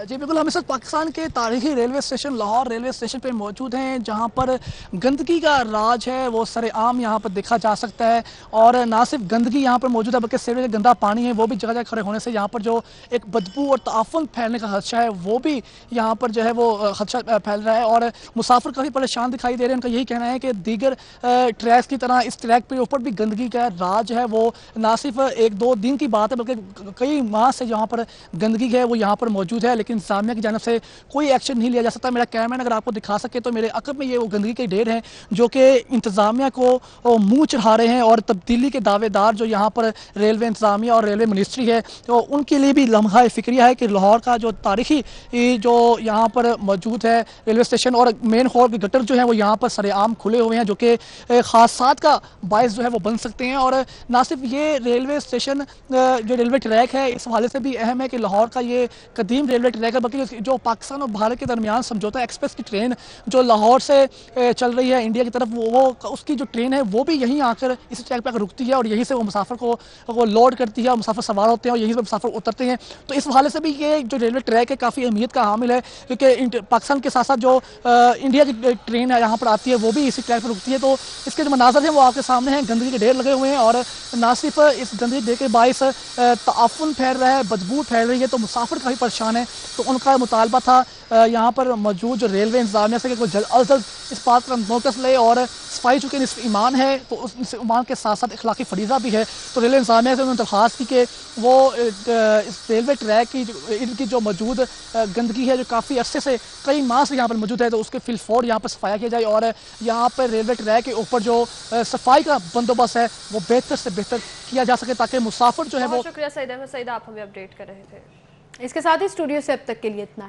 جی بالکل, ہم اس وقت پاکستان کے تاریخی railway station Lahore railway station پہ موجود ہیں جہاں پر گندگی کا راج ہے وہ سر عام یہاں پر دیکھا جا سکتا ہے. اور نہ صرف گندگی یہاں پر موجود ہے بلکہ سیوریج کا گندا پانی ہے وہ بھی جگہ جگہ کھڑے ہونے سے یہاں پر جو ایک بدبو اور تعفن پھیلنے کا خدشہ ہے وہ بھی یہاں پر جو ہے وہ خدشہ پھیل رہا ہے. اور مسافر کافی پریشان دکھائی دے رہے ہیں. ان کا یہی کہنا ہے کہ دیگر ٹریکس کی طرح اس ٹریک پہ اوپر بھی گندگی کا راج ہے, وہ نہ صرف 1-2 دن کی بات ہے بلکہ کئی ماہ سے یہاں پر گندگی ہے وہ یہاں پر موجود ہے, لیکن انتظامیہ کی جانب سے کوئی ایکشن نہیں لیا جا سکتا. میرا کیمرہ اگر آپ کو دکھا سکے تو میرے عقب میں یہ وہ گندگی کے ڈھیر ہیں جو کہ انتظامیہ کو منہ چڑھا رہے ہیں. اور تبدیلی کے دعوے دار جو یہاں پر ریلوے انتظامیہ اور ریلوے منسٹری ہے تو ان کے لیے بھی لمحہ فکریہ ہے کہ لاہور کا جو تاریخی جو یہاں پر موجود ہے ریلوے اسٹیشن اور مین ہال کے گٹر جو ہیں وہ یہاں پر سر عام کھلے ہوئے ہیں جو کہ حادثات کا باعث جو ہے وہ بن سکتے ہیں. اور نہ صرف یہ ریلوے اسٹیشن جو ریلوے ٹریک ہے اس حوالے سے بھی اہم ہے کہ لاہور کا یہ قدیم ریلوے ٹریک ہے, بلکہ جو پاکستان اور بھارت کے درمیان سمجھوتا ایکسپریس کی ٹرین جو لاہور سے چل رہی ہے انڈیا کی طرف, وہ اس کی جو ٹرین ہے وہ بھی یہیں آ کر اس ٹریک پہ رکتی ہے اور یہیں سے وہ مسافر کو وہ لوڈ کرتی ہے اور مسافر سوار ہوتے ہیں اور یہیں سے مسافر اترتے ہیں. تو اس حوالے سے بھی یہ جو ریلوے ٹریک ہے کافی اہمیت کا حامل ہے کیونکہ پاکستان کے ساتھ ساتھ جو انڈیا کی ٹرین یہاں پر آتی ہے وہ بھی اسی ٹریک پہ رکتی ہے. تو اس کے جو مناظر ہیں وہ آپ کے سامنے ہیں, گندگی کے ڈھیر لگے ہوئے ہیں اور نہ صرف اس گندگی کے ڈھیر کے باعث تعفن پھیل رہا ہے, بدبو پھیل رہی ہے, تو مسافر کافی پریشان ہیں. تو ان کا مطالبہ تھا یہاں پر موجود جو ریلوے انتظامیہ سے کہ کوئی جلد از جلد اس بات کا نوٹس لے, اور صفائی چونکہ نصف ایمان ہے تو اس نصف ایمان کے ساتھ ساتھ اخلاقی فریضہ بھی ہے. تو ریلوے انتظامیہ سے انہوں نے درخواست کی کہ وہ اس ریلوے ٹریک کی ان کی جو موجود گندگی ہے جو کافی عرصے سے کئی ماہ سے یہاں پر موجود ہے تو اس کے فی الفور یہاں پر صفایا کیا جائے اور یہاں پر ریلوے ٹریک کے اوپر جو صفائی کا بندوبست ہے وہ بہتر سے بہتر کیا جا سکے تاکہ مسافر جو ہے وہ. شکریہ سعید احمد سعید, آپ ہمیں اپڈیٹ کر رہے تھے. اس کے ساتھ ہی اسٹوڈیو سے اب تک کے لیے اتنا.